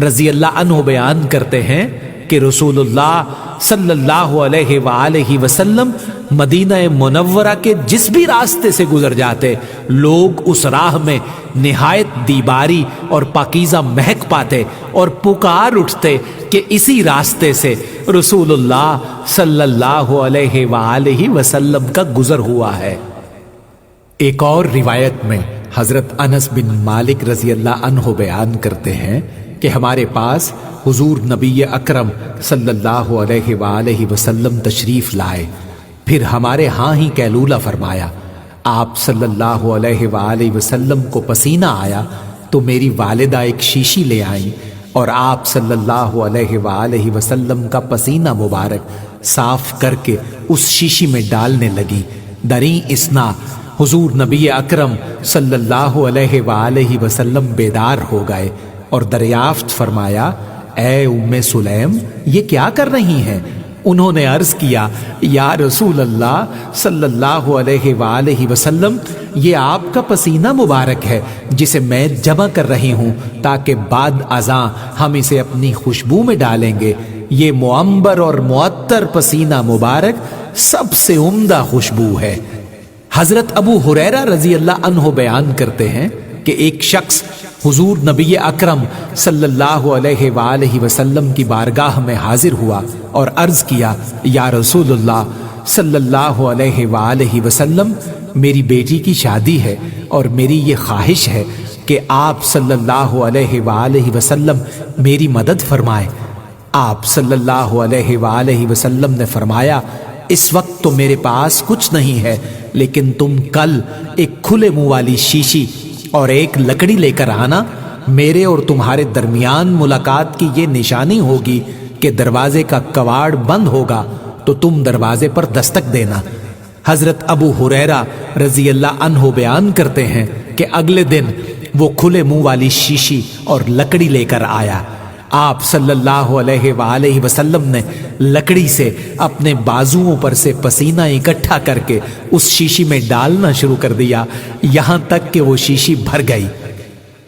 رضی اللہ عنہ بیان کرتے ہیں کہ رسول اللہ صلی اللہ علیہ وآلہ وسلم مدینہ منورہ کے جس بھی راستے سے گزر جاتے، لوگ اس راہ میں نہایت دیباری اور پاکیزہ مہک پاتے اور پکار اٹھتے کہ اسی راستے سے رسول اللہ صلی اللہ علیہ وآلہ وسلم کا گزر ہوا ہے۔ ایک اور روایت میں حضرت انس بن مالک رضی اللہ عنہ بیان کرتے ہیں کہ ہمارے پاس حضور نبی اکرم صلی اللہ علیہ وآلہ وسلم تشریف لائے، پھر ہمارے ہاں ہی قیلولہ فرمایا۔ آپ صلی اللہ علیہ وآلہ وسلم کو پسینہ آیا تو میری والدہ ایک شیشی لے آئیں اور آپ صلی اللہ علیہ وآلہ وسلم کا پسینہ مبارک صاف کر کے اس شیشی میں ڈالنے لگی۔ دریں اسنا حضور نبی اکرم صلی اللہ علیہ وآلہ وسلم بیدار ہو گئے اور دریافت فرمایا، اے ام سلیم، یہ کیا کر رہی ہیں؟ انہوں نے عرض کیا، یا رسول اللہ صلی اللہ علیہ وآلہ وسلم، یہ آپ کا پسینہ مبارک ہے جسے میں جمع کر رہی ہوں تاکہ بعد ازاں ہم اسے اپنی خوشبو میں ڈالیں گے۔ یہ معمبر اور معطر پسینہ مبارک سب سے عمدہ خوشبو ہے۔ حضرت ابو ہریرہ رضی اللہ عنہ بیان کرتے ہیں کہ ایک شخص حضور نبی اکرم صلی اللہ علیہ وآلہ وسلم کی بارگاہ میں حاضر ہوا اور عرض کیا، یا رسول اللہ صلی اللہ علیہ وآلہ وسلم، میری بیٹی کی شادی ہے اور میری یہ خواہش ہے کہ آپ صلی اللہ علیہ وآلہ وسلم میری مدد فرمائے۔ آپ صلی اللہ علیہ وآلہ وسلم نے فرمایا، اس وقت تو میرے پاس کچھ نہیں ہے، لیکن تم کل ایک کھلے منہ والی شیشی اور ایک لکڑی لے کر آنا۔ میرے اور تمہارے درمیان ملاقات کی یہ نشانی ہوگی کہ دروازے کا کواڑ بند ہوگا تو تم دروازے پر دستک دینا۔ حضرت ابو ہریرہ رضی اللہ عنہ بیان کرتے ہیں کہ اگلے دن وہ کھلے منہ والی شیشی اور لکڑی لے کر آیا۔ آپ صلی اللہ علیہ وآلہ وسلم نے لکڑی سے اپنے بازوؤں پر سے پسینہ اکٹھا کر کے اس شیشی میں ڈالنا شروع کر دیا، یہاں تک کہ وہ شیشی بھر گئی۔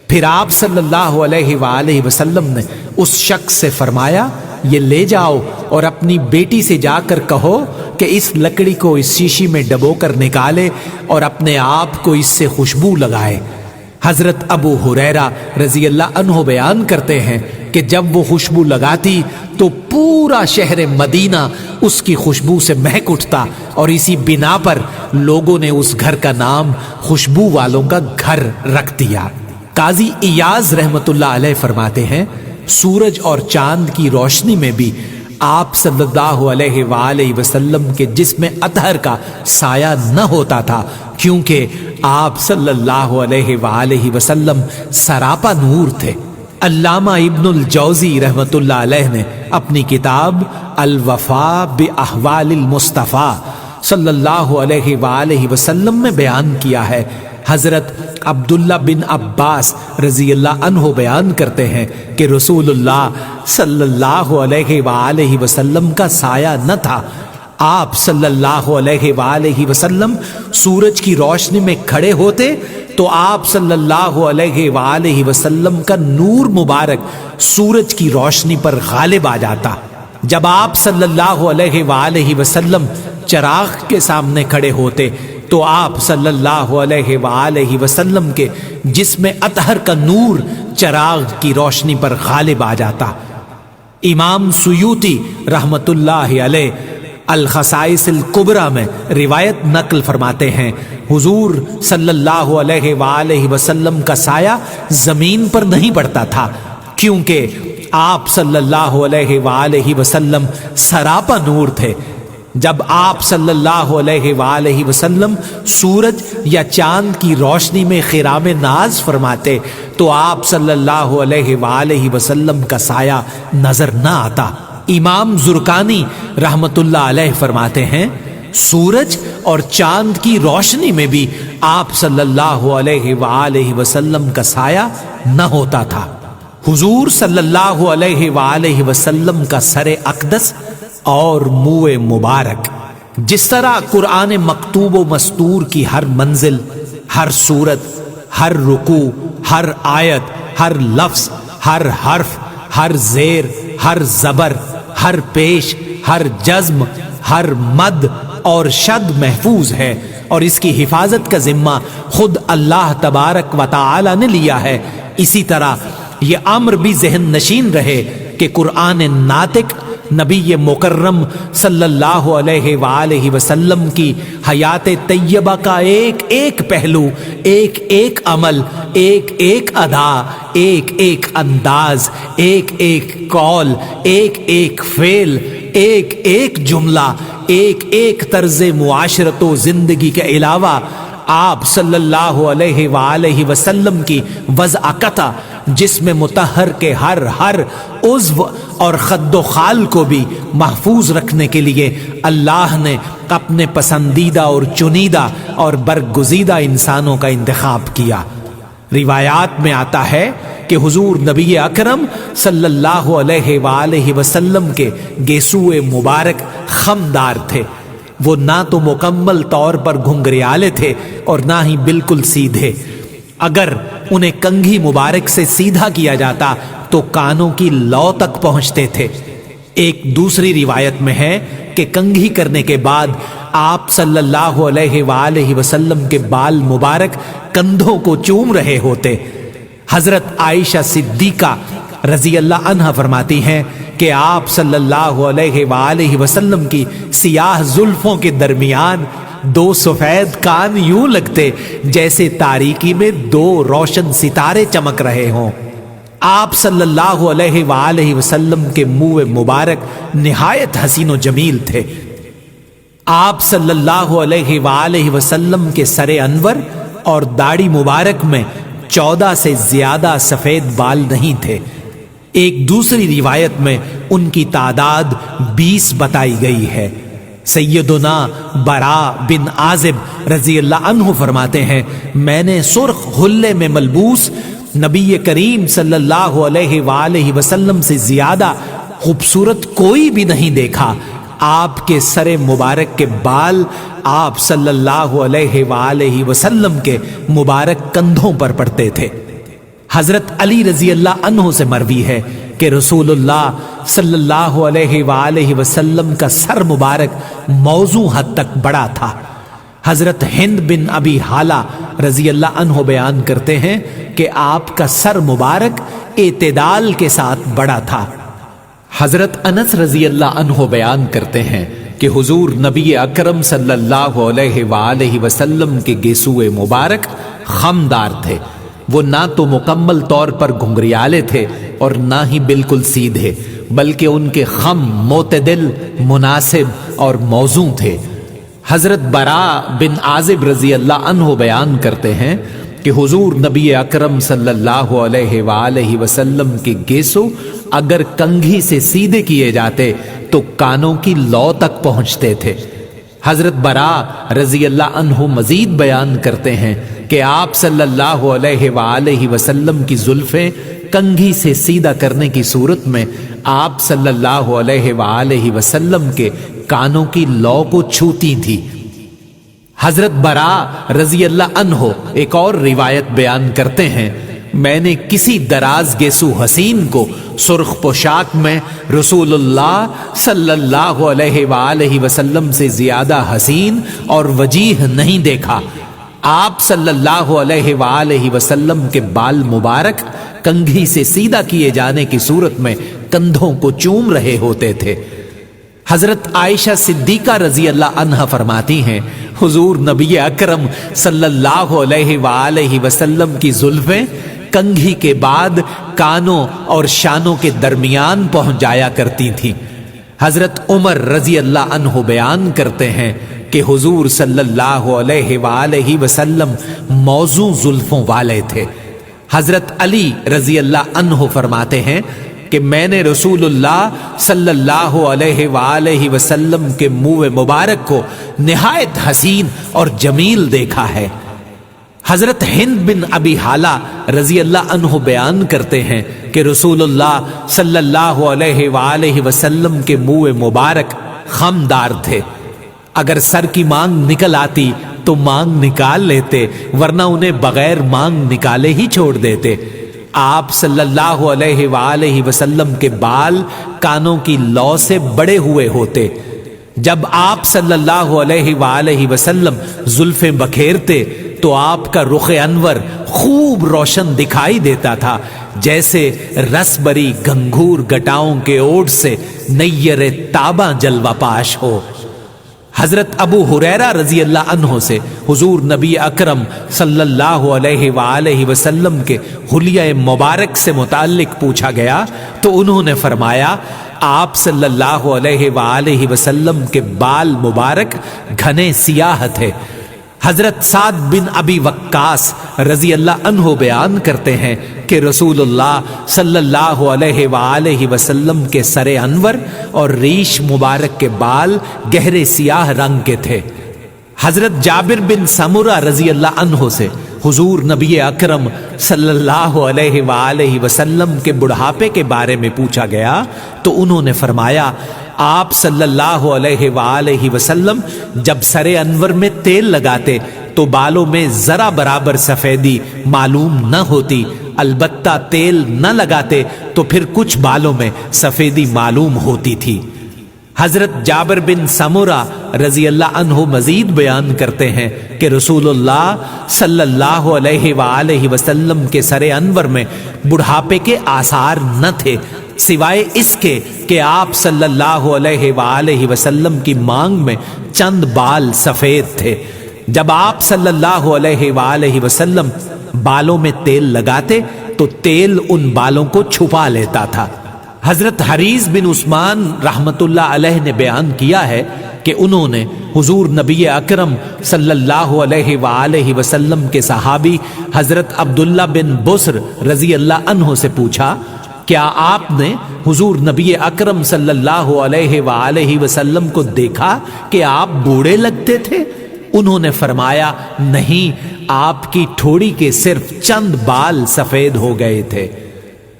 پھر آپ صلی اللہ علیہ وآلہ وسلم نے اس شخص سے فرمایا، یہ لے جاؤ اور اپنی بیٹی سے جا کر کہو کہ اس لکڑی کو اس شیشی میں ڈبو کر نکالے اور اپنے آپ کو اس سے خوشبو لگائے۔ حضرت ابو ہریرہ رضی اللہ عنہ بیان کرتے ہیں کہ جب وہ خوشبو لگاتی تو پورا شہر مدینہ اس کی خوشبو سے مہک اٹھتا، اور اسی بنا پر لوگوں نے اس گھر کا نام خوشبو والوں کا گھر رکھ دیا۔ قاضی ایاز رحمت اللہ علیہ فرماتے ہیں، سورج اور چاند کی روشنی میں بھی آپ صلی اللہ علیہ وآلہ وسلم کے جسم اطہر کا سایہ نہ ہوتا تھا، کیونکہ آپ صلی اللہ علیہ وآلہ وسلم سراپا نور تھے۔ علامہ ابن الجوزی رحمت اللہ علیہ نے اپنی کتاب الوفاء باحوال المصطفیٰ صلی اللہ علیہ وآلہ وسلم میں بیان کیا ہے۔ حضرت عبداللہ بن عباس رضی اللہ عنہ بیان کرتے ہیں کہ رسول اللہ صلی اللہ علیہ وآلہ وسلم کا سایہ نہ تھا۔ آپ صلی اللہ علیہ وآلہ وسلم سورج کی روشنی میں کھڑے ہوتے تو آپ صلی اللہ علیہ وآلہ وسلم کا نور مبارک سورج کی روشنی پر غالب آ جاتا۔ جب آپ صلی اللہ علیہ وآلہ وسلم چراغ کے سامنے کھڑے ہوتے تو آپ صلی اللہ علیہ وآلہ وسلم کے جسم اطہر کا نور چراغ کی روشنی پر غالب آ جاتا۔ امام سیوطی رحمت اللہ علیہ الخصائص الکبریٰ میں روایت نقل فرماتے ہیں، حضور صلی اللہ علیہ وآلہ وسلم کا سایہ زمین پر نہیں پڑتا تھا، کیونکہ آپ صلی اللہ علیہ وآلہ وسلم سراپا نور تھے۔ جب آپ صلی اللہ علیہ وآلہ وسلم سورج یا چاند کی روشنی میں خرام ناز فرماتے تو آپ صلی اللہ علیہ وآلہ وسلم کا سایہ نظر نہ آتا۔ امام زرقانی رحمت اللہ علیہ فرماتے ہیں سورج اور چاند کی روشنی میں بھی آپ صلی اللہ علیہ وآلہ وسلم کا سایہ نہ ہوتا تھا۔ حضور صلی اللہ علیہ وآلہ وسلم کا سر اقدس اور منہ مبارک جس طرح قرآن مکتوب و مستور کی ہر منزل، ہر صورت، ہر رکوع، ہر آیت، ہر لفظ، ہر حرف، ہر زیر، ہر زبر، ہر پیش، ہر جزم، ہر مد اور شد محفوظ ہے اور اس کی حفاظت کا ذمہ خود اللہ تبارک و تعالی نے لیا ہے، اسی طرح یہ امر بھی ذہن نشین رہے کہ قرآن ناطق نبی مکرم صلی اللہ علیہ وآلہ وسلم کی حیات طیبہ کا ایک ایک پہلو، ایک ایک عمل، ایک ایک ادا، ایک ایک انداز، ایک ایک قول، ایک ایک فعل، ایک ایک جملہ، ایک ایک طرز معاشرت و زندگی کے علاوہ آپ صلی اللہ علیہ وآلہ وسلم کی وضع قطع جسم مطہر کے ہر عضو اور خد و خال کو بھی محفوظ رکھنے کے لیے اللہ نے اپنے پسندیدہ اور چنیدہ اور برگزیدہ انسانوں کا انتخاب کیا۔ روایات میں آتا ہے کہ حضور نبی اکرم صلی اللہ علیہ وآلہ وسلم کے گیسوئے مبارک خمدار تھے، وہ نہ تو مکمل طور پر گھنگریالے تھے اور نہ ہی بالکل سیدھے، اگر انہیں کنگھی مبارک سے سیدھا کیا جاتا تو کانوں کی لو تک پہنچتے تھے۔ ایک دوسری روایت میں ہے کہ کنگھی کرنے کے بعد آپ صلی اللہ علیہ وآلہ وسلم کے بال مبارک کندھوں کو چوم رہے ہوتے۔ حضرت عائشہ صدیقہ رضی اللہ عنہا فرماتی ہیں کہ آپ صلی اللہ علیہ وآلہ وسلم کی سیاہ زلفوں کے درمیان دو سفید کان یوں لگتے جیسے تاریکی میں دو روشن ستارے چمک رہے ہوں۔ آپ صلی اللہ علیہ وآلہ وسلم کے منہ مبارک نہایت حسین و جمیل تھے۔ آپ صلی اللہ علیہ وآلہ وسلم کے سر انور اور داڑھی مبارک میں 14 سے زیادہ سفید بال نہیں تھے۔ ایک دوسری روایت میں ان کی تعداد 20 بتائی گئی ہے۔ سیدنا برا بن عازب رضی اللہ عنہ فرماتے ہیں میں نے سرخ حلے میں ملبوس نبی کریم صلی اللہ علیہ وآلہ وسلم سے زیادہ خوبصورت کوئی بھی نہیں دیکھا۔ آپ کے سر مبارک کے بال آپ صلی اللہ علیہ وآلہ وسلم کے مبارک کندھوں پر پڑتے تھے۔ حضرت علی رضی اللہ عنہ سے مروی ہے کہ رسول اللہ صلی اللہ علیہ وآلہ وسلم کا سر مبارک موزوں حد تک بڑا تھا۔ حضرت ہند بن ابی حالہ رضی اللہ عنہ بیان کرتے ہیں کہ آپ کا سر مبارک اعتدال کے ساتھ بڑا تھا۔ حضرت انس رضی اللہ عنہ بیان کرتے ہیں کہ حضور نبی اکرم صلی اللہ علیہ وآلہ وسلم کے گیسوئے مبارک خمدار تھے، وہ نہ تو مکمل طور پر گھنگریالے تھے اور نہ ہی بالکل سیدھے، بلکہ ان کے خم معتدل، مناسب اور موزوں تھے۔ حضرت برا بن عازب رضی اللہ عنہ بیان کرتے ہیں کہ حضور نبی اکرم صلی اللہ علیہ وآلہ وسلم کے گیسو اگر کنگھی سے سیدھے کیے جاتے تو کانوں کی لو تک پہنچتے تھے۔ حضرت برا رضی اللہ عنہ مزید بیان کرتے ہیں کہ آپ صلی اللہ علیہ وآلہ وسلم کی زلفیں کنگھی سے سیدھا کرنے کی صورت میں آپ صلی اللہ علیہ وآلہ وسلم کے کانوں کی لو کو چھوتی تھی۔ حضرت برا رضی اللہ عنہ ایک اور روایت بیان کرتے ہیں میں نے کسی دراز گیسو حسین کو سرخ پوشاک میں رسول اللہ صلی اللہ علیہ وآلہ وسلم سے زیادہ حسین اور وجیح نہیں دیکھا۔ آپ صلی اللہ علیہ وآلہ وسلم کے بال مبارک کنگھی سے سیدھا کیے جانے کی صورت میں کندھوں کو چوم رہے ہوتے تھے۔ حضرت عائشہ صدیقہ رضی اللہ عنہا فرماتی ہیں حضور نبی اکرم صلی اللہ علیہ وآلہ وسلم کی زلفیں کنگھی کے بعد کانوں اور شانوں کے درمیان پہنچ جایا کرتی تھیں۔ حضرت عمر رضی اللہ عنہ بیان کرتے ہیں کہ حضور صلی اللہ علیہ وآلہ وسلم موزوں زلفوں والے تھے۔ حضرت علی رضی اللہ عنہ فرماتے ہیں کہ میں نے رسول اللہ صلی اللہ علیہ وآلہ وسلم کے منہ مبارک کو نہایت حسین اور جمیل دیکھا ہے۔ حضرت ہند بن ابی حالہ رضی اللہ عنہ بیان کرتے ہیں کہ رسول اللہ صلی اللہ علیہ وآلہ وسلم کے منہ مبارک خمدار تھے، اگر سر کی مانگ نکل آتی تو مانگ نکال لیتے، ورنہ انہیں بغیر مانگ نکالے ہی چھوڑ دیتے۔ آپ صلی اللہ علیہ وآلہ وسلم کے بال کانوں کی لو سے بڑے ہوئے ہوتے۔ جب آپ صلی اللہ علیہ وآلہ وسلم زلفیں بکھیرتے تو آپ کا رخ انور خوب روشن دکھائی دیتا تھا، جیسے رس بری گھنگھور گٹاؤں کے اوٹ سے نیر تاباں جلوہ پاش ہو۔ حضرت ابو ہریرہ رضی اللہ عنہ سے حضور نبی اکرم صلی اللہ علیہ وآلہ وسلم کے حلیہ مبارک سے متعلق پوچھا گیا تو انہوں نے فرمایا آپ صلی اللہ علیہ وآلہ وسلم کے بال مبارک گھنے سیاہ تھے۔ حضرت سعد بن ابی وقاص رضی اللہ عنہ بیان کرتے ہیں کہ رسول اللہ صلی اللہ علیہ وآلہ وسلم کے سر انور اور ریش مبارک کے بال گہرے سیاہ رنگ کے تھے۔ حضرت جابر بن سمرہ رضی اللہ عنہ سے حضور نبی اکرم صلی اللہ علیہ وآلہ وسلم کے بڑھاپے کے بارے میں پوچھا گیا تو انہوں نے فرمایا آپ صلی اللہ علیہ وآلہ وسلم جب سر انور میں تیل لگاتے تو بالوں میں ذرا برابر سفیدی معلوم نہ ہوتی، البتہ تیل نہ لگاتے تو پھر کچھ بالوں میں سفیدی معلوم ہوتی تھی۔ حضرت جابر بن سمرہ رضی اللہ عنہ مزید بیان کرتے ہیں کہ رسول اللہ صلی اللہ علیہ وآلہ وسلم کے سر انور میں بڑھاپے کے آثار نہ تھے، سوائے اس کے کہ آپ صلی اللہ علیہ وآلہ وسلم کی مانگ میں چند بال سفید تھے۔ جب آپ صلی اللہ علیہ وآلہ وسلم بالوں میں تیل لگاتے تو تیل ان بالوں کو چھپا لیتا تھا۔ حضرت حریث بن عثمان رحمت اللہ علیہ نے بیان کیا ہے کہ انہوں نے حضور نبی اکرم صلی اللہ علیہ وآلہ وسلم کے صحابی حضرت عبداللہ بن بصر رضی اللہ عنہ سے پوچھا کیا آپ نے حضور نبی اکرم صلی اللہ علیہ وآلہ وسلم کو دیکھا کہ آپ بوڑھے لگتے تھے؟ انہوں نے فرمایا نہیں، آپ کی ٹھوڑی کے صرف چند بال سفید ہو گئے تھے۔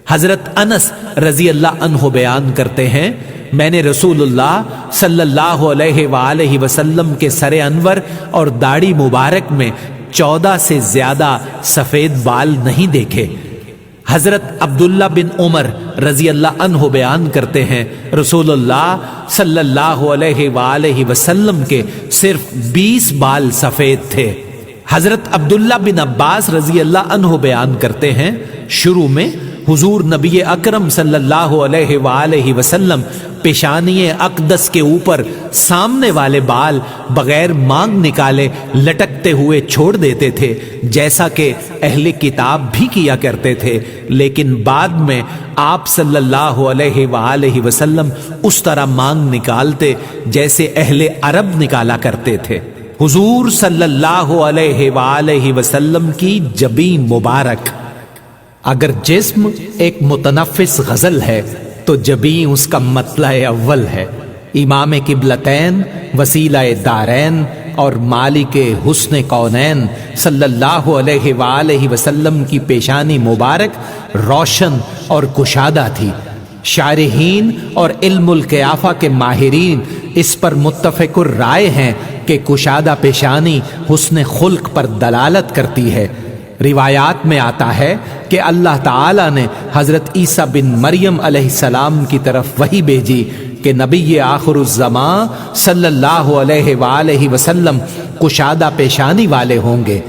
حضرت انس رضی اللہ عنہ بیان کرتے ہیں میں نے رسول اللہ صلی اللہ علیہ وآلہ وسلم کے سر انور اور داڑھی مبارک میں 14 سے زیادہ سفید بال نہیں دیکھے۔ حضرت عبداللہ بن عمر رضی اللہ عنہ بیان کرتے ہیں رسول اللہ صلی اللہ علیہ وآلہ وسلم کے صرف 20 بال سفید تھے۔ حضرت عبداللہ بن عباس رضی اللہ عنہ بیان کرتے ہیں شروع میں حضور نبی اکرم صلی اللہ علیہ وآلہ وسلم پیشانی اقدس کے اوپر سامنے والے بال بغیر مانگ نکالے لٹکتے ہوئے چھوڑ دیتے تھے، جیسا کہ اہل کتاب بھی کیا کرتے تھے، لیکن بعد میں آپ صلی اللہ علیہ وآلہ وسلم اس طرح مانگ نکالتے جیسے اہل عرب نکالا کرتے تھے۔ حضور صلی اللہ علیہ وآلہ وسلم کی جبین مبارک، اگر جسم ایک متنفس غزل ہے تو جبیں اس کا مطلع اول ہے۔ امام قبلتین، وسیلہ دارین اور مالک حسن کونین صلی اللہ علیہ وآلہ وسلم کی پیشانی مبارک روشن اور کشادہ تھی۔ شارحین اور علم القیافہ کے ماہرین اس پر متفق الرائے ہیں کہ کشادہ پیشانی حسن خلق پر دلالت کرتی ہے۔ روایات میں آتا ہے کہ اللہ تعالیٰ نے حضرت عیسیٰ بن مریم علیہ السلام کی طرف وحی بھیجی کہ نبی آخر الزمان صلی اللہ علیہ وآلہ وسلم کشادہ پیشانی والے ہوں گے۔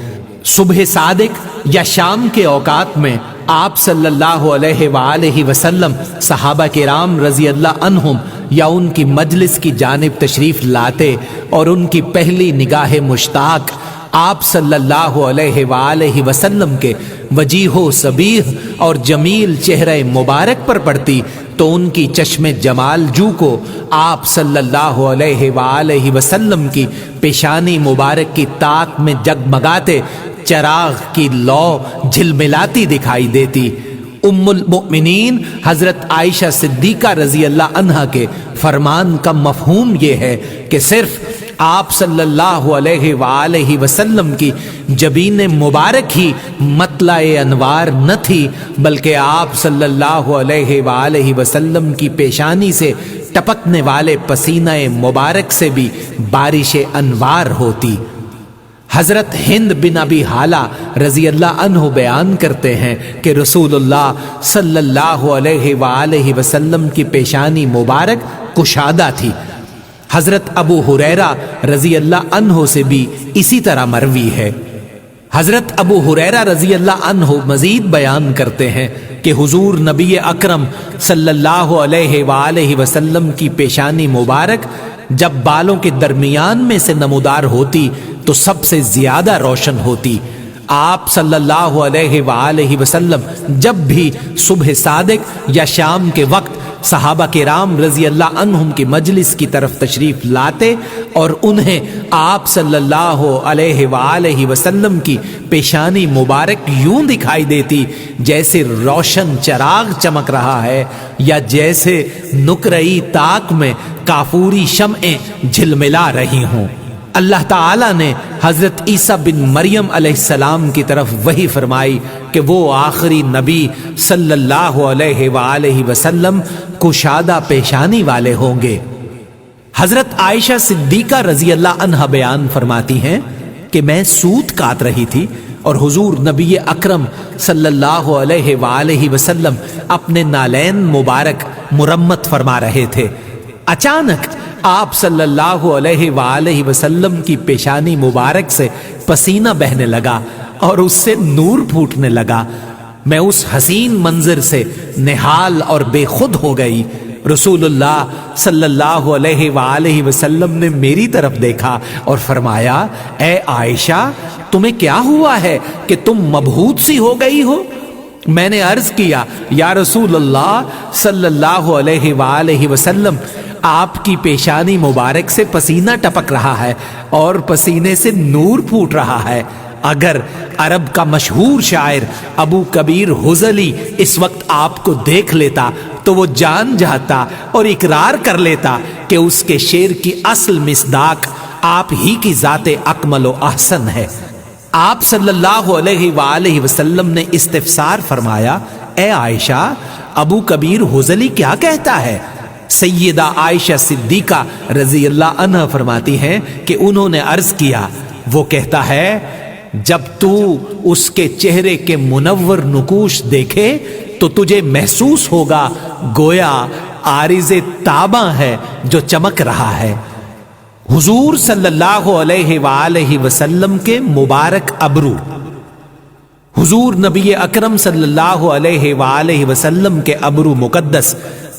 صبح صادق یا شام کے اوقات میں آپ صلی اللہ علیہ وآلہ وسلم صحابہ کرام رضی اللہ عنہم یا ان کی مجلس کی جانب تشریف لاتے اور ان کی پہلی نگاہ مشتاق آپ صلی اللہ علیہ وآلہ وسلم کے وجیح و صبیح اور جمیل چہرہ مبارک پر پڑتی تو ان کی چشم جمال جو کو آپ صلی اللہ علیہ وآلہ وسلم کی پیشانی مبارک کی طاق میں جگمگاتے چراغ کی لو جھلملاتی دکھائی دیتی۔ ام المؤمنین حضرت عائشہ صدیقہ رضی اللہ عنہا کے فرمان کا مفہوم یہ ہے کہ صرف آپ صلی اللہ علیہ وآلہ وسلم کی جبین مبارک ہی مطلع انوار نہ تھی، بلکہ آپ صلی اللہ علیہ وآلہ وسلم کی پیشانی سے ٹپکنے والے پسینہ مبارک سے بھی بارش انوار ہوتی۔ حضرت ہند بن ابی حالہ رضی اللہ عنہ بیان کرتے ہیں کہ رسول اللہ صلی اللہ علیہ وآلہ وسلم کی پیشانی مبارک کشادہ تھی۔ حضرت ابو ہریرہ رضی اللہ عنہ سے بھی اسی طرح مروی ہے۔ حضرت ابو ہریرہ رضی اللہ عنہ مزید بیان کرتے ہیں کہ حضور نبی اکرم صلی اللہ علیہ وآلہ وسلم کی پیشانی مبارک جب بالوں کے درمیان میں سے نمودار ہوتی تو سب سے زیادہ روشن ہوتی۔ آپ صلی اللہ علیہ وآلہ وسلم جب بھی صبح صادق یا شام کے وقت صحابہ کرام رضی اللہ عنہم کی مجلس کی طرف تشریف لاتے اور انہیں آپ صلی اللہ علیہ وآلہ وسلم کی پیشانی مبارک یوں دکھائی دیتی جیسے روشن چراغ چمک رہا ہے یا جیسے نقرئی طاق میں کافوری شمعیں جھلملا رہی ہوں۔ اللہ تعالیٰ نے حضرت عیسیٰ بن مریم علیہ السلام کی طرف وحی فرمائی کہ وہ آخری نبی صلی اللہ علیہ وآلہ وسلم کشادہ پیشانی والے ہوں گے۔ حضرت عائشہ صدیقہ رضی اللہ عنہا بیان فرماتی ہیں کہ میں سوت کاٹ رہی تھی اور حضور نبی اکرم صلی اللہ علیہ وآلہ وسلم اپنے نالین مبارک مرمت فرما رہے تھے۔ اچانک آپ صلی اللہ علیہ وآلہ وسلم کی پیشانی مبارک سے پسینہ بہنے لگا اور اس سے نور پھوٹنے لگا۔ میں اس حسین منظر سے نہال اور بے خود ہو گئی۔ رسول اللہ صلی اللہ علیہ وآلہ وسلم نے میری طرف دیکھا اور فرمایا، اے عائشہ تمہیں کیا ہوا ہے کہ تم مبہوت سی ہو گئی ہو؟ میں نے عرض کیا، یا رسول اللہ صلی اللہ علیہ وآلہ وسلم آپ کی پیشانی مبارک سے پسینہ ٹپک رہا ہے اور پسینے سے نور پھوٹ رہا ہے۔ اگر عرب کا مشہور شاعر ابو کبیر حزلی اس وقت آپ کو دیکھ لیتا تو وہ جان جاتا اور اقرار کر لیتا کہ اس کے شعر کی اصل مصداق آپ ہی کی ذات اکمل و احسن ہے۔ آپ صلی اللہ علیہ وآلہ وسلم نے استفسار فرمایا، اے عائشہ ابو کبیر حزلی کیا کہتا ہے؟ سیدہ عائشہ صدیقہ رضی اللہ عنہ فرماتی ہیں کہ انہوں نے عرض کیا، وہ کہتا ہے جب تو اس کے چہرے کے منور نقوش دیکھے تو تجھے محسوس ہوگا گویا عارض تاباں ہے جو چمک رہا ہے۔ حضور صلی اللہ علیہ وآلہ وسلم کے مبارک ابرو۔ حضور نبی اکرم صلی اللہ علیہ وآلہ وسلم کے ابرو مقدس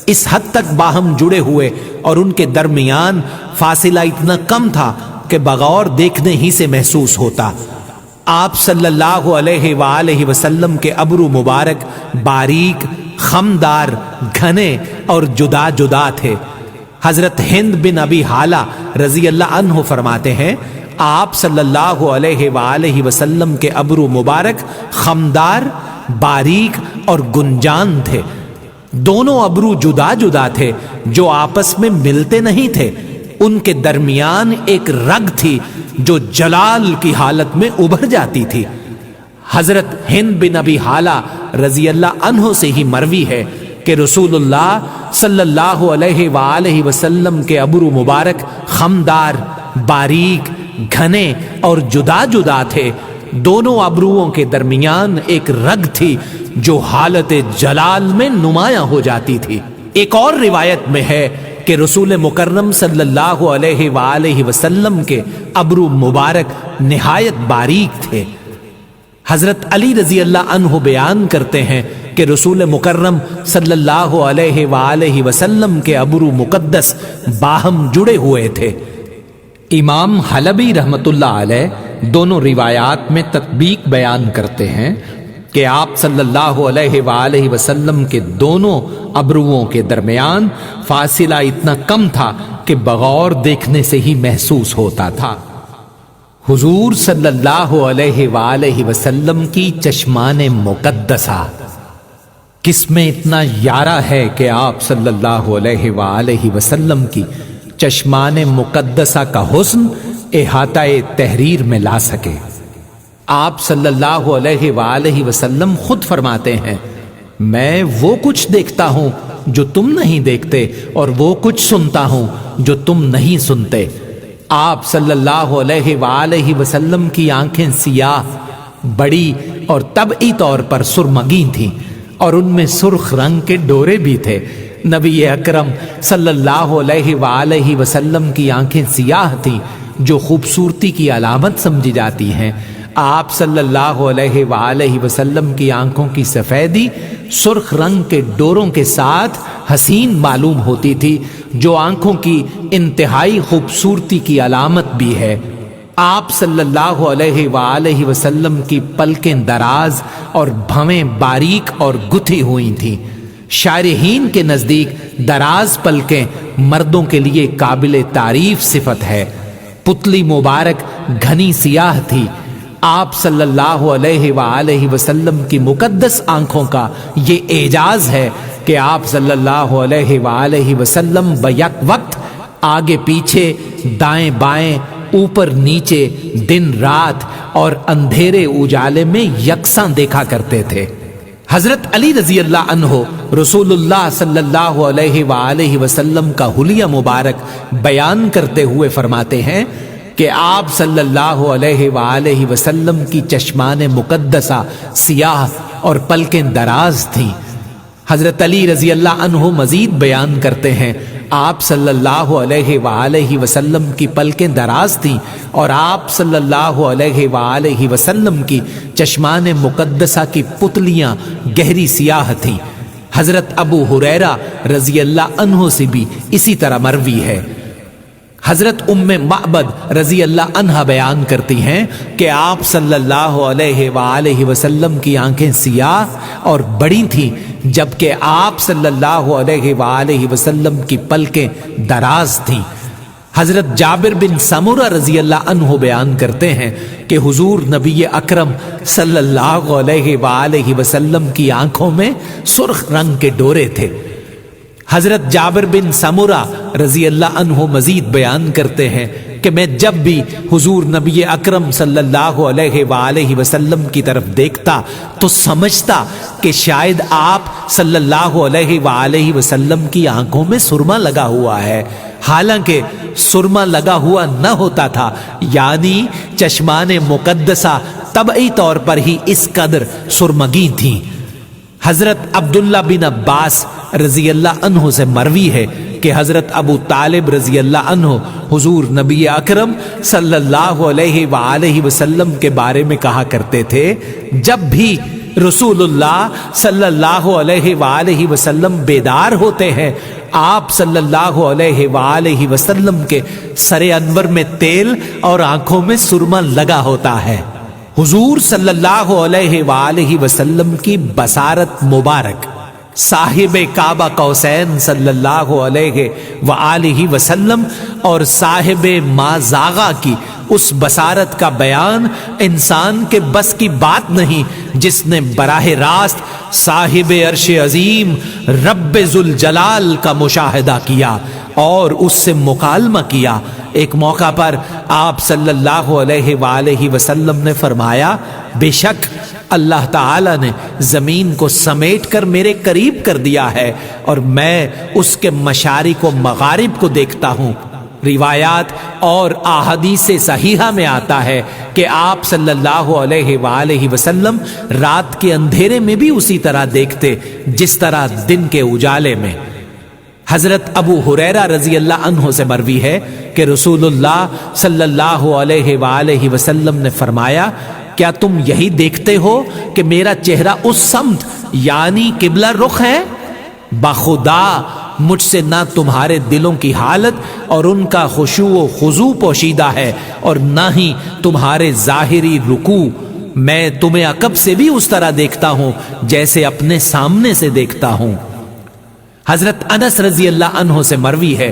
اس حد تک باہم جڑے ہوئے اور ان کے درمیان فاصلہ اتنا کم تھا کہ بغور دیکھنے ہی سے محسوس ہوتا۔ آپ صلی اللہ علیہ وآلہ وسلم کے ابرو مبارک باریک، خمدار، گھنے اور جدا جدا تھے۔ حضرت ہند بن ابی حالہ رضی اللہ عنہ فرماتے ہیں، آپ صلی اللہ علیہ وآلہ وسلم کے ابرو مبارک خمدار، باریک اور گنجان تھے۔ دونوں ابرو جدا جدا تھے جو آپس میں ملتے نہیں تھے۔ ان کے درمیان ایک رگ تھی جو جلال کی حالت میں ابھر جاتی تھی۔ حضرت ہند بن ابی حالہ رضی اللہ عنہ سے ہی مروی ہے کہ رسول اللہ صلی اللہ علیہ وآلہ وسلم کے ابرو مبارک خمدار، باریک، گھنے اور جدا جدا تھے۔ دونوں ابروؤں کے درمیان ایک رگ تھی جو حالت جلال میں نمایاں ہو جاتی تھی۔ ایک اور روایت میں ہے کہ رسول مکرم صلی اللہ علیہ وآلہ وسلم کے ابرو مبارک نہایت باریک تھے۔ حضرت علی رضی اللہ عنہ بیان کرتے ہیں کہ رسول مکرم صلی اللہ علیہ وآلہ وسلم کے ابرو مقدس باہم جڑے ہوئے تھے۔ امام حلبی رحمت اللہ علیہ دونوں روایات میں تطبیق بیان کرتے ہیں۔ کہ آپ صلی اللہ علیہ وآلہ وسلم کے دونوں ابروؤں کے درمیان فاصلہ اتنا کم تھا کہ بغور دیکھنے سے ہی محسوس ہوتا تھا۔ حضور صلی اللہ علیہ وآلہ وسلم کی چشمان مقدسہ، کس میں اتنا یارہ ہے کہ آپ صلی اللہ علیہ وآلہ وسلم کی چشمان مقدسہ کا حسن احاطہ تحریر میں لا سکے۔ آپ صلی اللہ علیہ وآلہ وسلم خود فرماتے ہیں، میں وہ کچھ دیکھتا ہوں جو تم نہیں دیکھتے، اور وہ کچھ سنتا ہوں جو تم نہیں سنتے۔ آپ صلی اللہ علیہ وآلہ وسلم کی آنکھیں سیاہ، بڑی اور طبعی طور پر سرمگی تھیں، اور ان میں سرخ رنگ کے ڈورے بھی تھے۔ نبی اکرم صلی اللہ علیہ وآلہ وسلم کی آنکھیں سیاہ تھیں، جو خوبصورتی کی علامت سمجھی جاتی ہیں۔ آپ صلی اللہ علیہ وآلہ وسلم کی آنکھوں کی سفیدی سرخ رنگ کے ڈوروں کے ساتھ حسین معلوم ہوتی تھی، جو آنکھوں کی انتہائی خوبصورتی کی علامت بھی ہے۔ آپ صلی اللہ علیہ وآلہ وسلم کی پلکیں دراز اور بھویں باریک اور گتھی ہوئی تھیں۔ شارحین کے نزدیک دراز پلکیں مردوں کے لیے قابل تعریف صفت ہے۔ پتلی مبارک گھنی سیاہ تھی۔ آپ صلی اللہ علیہ وآلہ وسلم کی مقدس آنکھوں کا یہ اعجاز ہے کہ آپ صلی اللہ علیہ وآلہ وسلم بیک وقت آگے پیچھے، دائیں بائیں، اوپر نیچے، دن رات اور اندھیرے اجالے میں یکساں دیکھا کرتے تھے۔ حضرت علی رضی اللہ عنہ رسول اللہ صلی اللہ علیہ وآلہ وسلم کا حلیہ مبارک بیان کرتے ہوئے فرماتے ہیں کہ آپ صلی اللہ علیہ وآلہ وسلم کی چشمان مقدسہ سیاہ اور پلکیں دراز تھیں۔ حضرت علی رضی اللہ عنہ مزید بیان کرتے ہیں، آپ صلی اللہ علیہ وآلہ وسلم کی پلکیں دراز تھیں، اور آپ صلی اللہ علیہ وآلہ وسلم کی چشمان مقدسہ کی پتلیاں گہری سیاہ تھیں۔ حضرت ابو ہریرہ رضی اللہ عنہ سے بھی اسی طرح مروی ہے۔ حضرت ام معبد رضی اللہ عنہا بیان کرتی ہیں کہ آپ صلی اللہ علیہ وآلہ وسلم کی آنکھیں سیاہ اور بڑی تھیں، جبکہ آپ صلی اللہ علیہ وآلہ وسلم کی پلکیں دراز تھیں۔ حضرت جابر بن سمرہ رضی اللہ عنہ بیان کرتے ہیں کہ حضور نبی اکرم صلی اللہ علیہ وآلہ وسلم کی آنکھوں میں سرخ رنگ کے ڈورے تھے۔ حضرت جابر بن سمرہ رضی اللہ عنہ مزید بیان کرتے ہیں کہ میں جب بھی حضور نبی اکرم صلی اللہ علیہ وآلہ وسلم کی طرف دیکھتا تو سمجھتا کہ شاید آپ صلی اللہ علیہ وآلہ وسلم کی آنکھوں میں سرما لگا ہوا ہے، حالانکہ سرما لگا ہوا نہ ہوتا تھا، یعنی چشمان مقدسہ طبعی طور پر ہی اس قدر سرمگی تھیں۔ حضرت عبداللہ بن عباس رضی اللہ عنہ سے مروی ہے کہ حضرت ابو طالب رضی اللہ عنہ حضور نبی اکرم صلی اللہ علیہ وآلہ وسلم کے بارے میں کہا کرتے تھے، جب بھی رسول اللہ صلی اللہ علیہ وآلہ وسلم بیدار ہوتے ہیں، آپ صلی اللہ علیہ وآلہ وسلم کے سر انور میں تیل اور آنکھوں میں سرما لگا ہوتا ہے۔ حضور صلی اللہ علیہ وآلہ وسلم کی بصارت مبارک، صاحب کعبہ قوسین صلی اللہ علیہ وآلہ وسلم اور صاحب ما زاغا کی اس بصارت کا بیان انسان کے بس کی بات نہیں، جس نے براہ راست صاحب عرش عظیم رب ذوالجلال کا مشاہدہ کیا اور اس سے مکالمہ کیا۔ ایک موقع پر آپ صلی اللہ علیہ وآلہ وسلم نے فرمایا، بے شک اللہ تعالی نے زمین کو سمیٹ کر میرے قریب کر دیا ہے اور میں اس کے مشارق و مغارب کو دیکھتا ہوں۔ روایات اور احادیث صحیحہ میں آتا ہے کہ آپ صلی اللہ علیہ وآلہ وسلم رات کے اندھیرے میں بھی اسی طرح دیکھتے جس طرح دن کے اجالے میں۔ حضرت ابو ہریرہ رضی اللہ عنہ سے مروی ہے کہ رسول اللہ صلی اللہ علیہ وآلہ وسلم نے فرمایا، کیا تم یہی دیکھتے ہو کہ میرا چہرہ اس سمت یعنی قبلہ رخ ہے؟ بخدا مجھ سے نہ تمہارے دلوں کی حالت اور ان کا خشوع و خضوع پوشیدہ ہے، اور نہ ہی تمہارے ظاہری رکوع، میں تمہیں عقب سے بھی اس طرح دیکھتا ہوں جیسے اپنے سامنے سے دیکھتا ہوں۔ حضرت انس رضی اللہ عنہ سے مروی ہے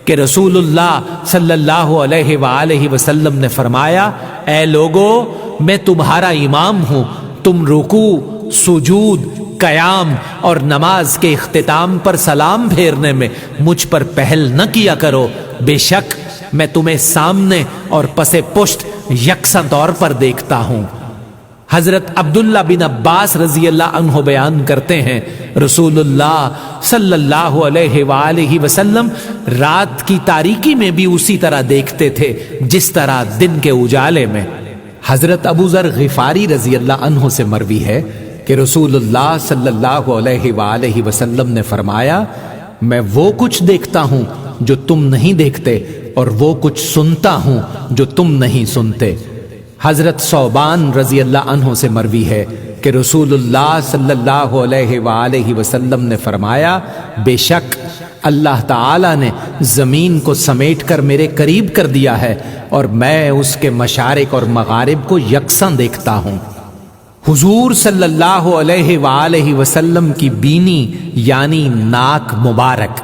کہ رسول اللہ صلی اللہ علیہ وآلہ وسلم نے فرمایا، اے لوگو، میں تمہارا امام ہوں، تم رکوع، سجود، قیام اور نماز کے اختتام پر سلام پھیرنے میں مجھ پر پہل نہ کیا کرو، بے شک میں تمہیں سامنے اور پس پشت یکساں طور پر دیکھتا ہوں۔ حضرت عبداللہ بن عباس رضی اللہ عنہ بیان کرتے ہیں، رسول اللہ صلی اللہ علیہ وآلہ وسلم رات کی تاریکی میں بھی اسی طرح دیکھتے تھے جس طرح دن کے اجالے میں۔ حضرت ابو ذر غفاری رضی اللہ عنہ سے مروی ہے کہ رسول اللہ صلی اللہ علیہ وآلہ وسلم نے فرمایا، میں وہ کچھ دیکھتا ہوں جو تم نہیں دیکھتے اور وہ کچھ سنتا ہوں جو تم نہیں سنتے۔ حضرت ثوبان رضی اللہ عنہ سے مروی ہے کہ رسول اللہ صلی اللہ علیہ وآلہ وسلم نے فرمایا، بے شک اللہ تعالی نے زمین کو سمیٹ کر میرے قریب کر دیا ہے اور میں اس کے مشارق اور مغارب کو یکساں دیکھتا ہوں۔ حضور صلی اللہ علیہ وآلہ وسلم کی بینی یعنی ناک مبارک،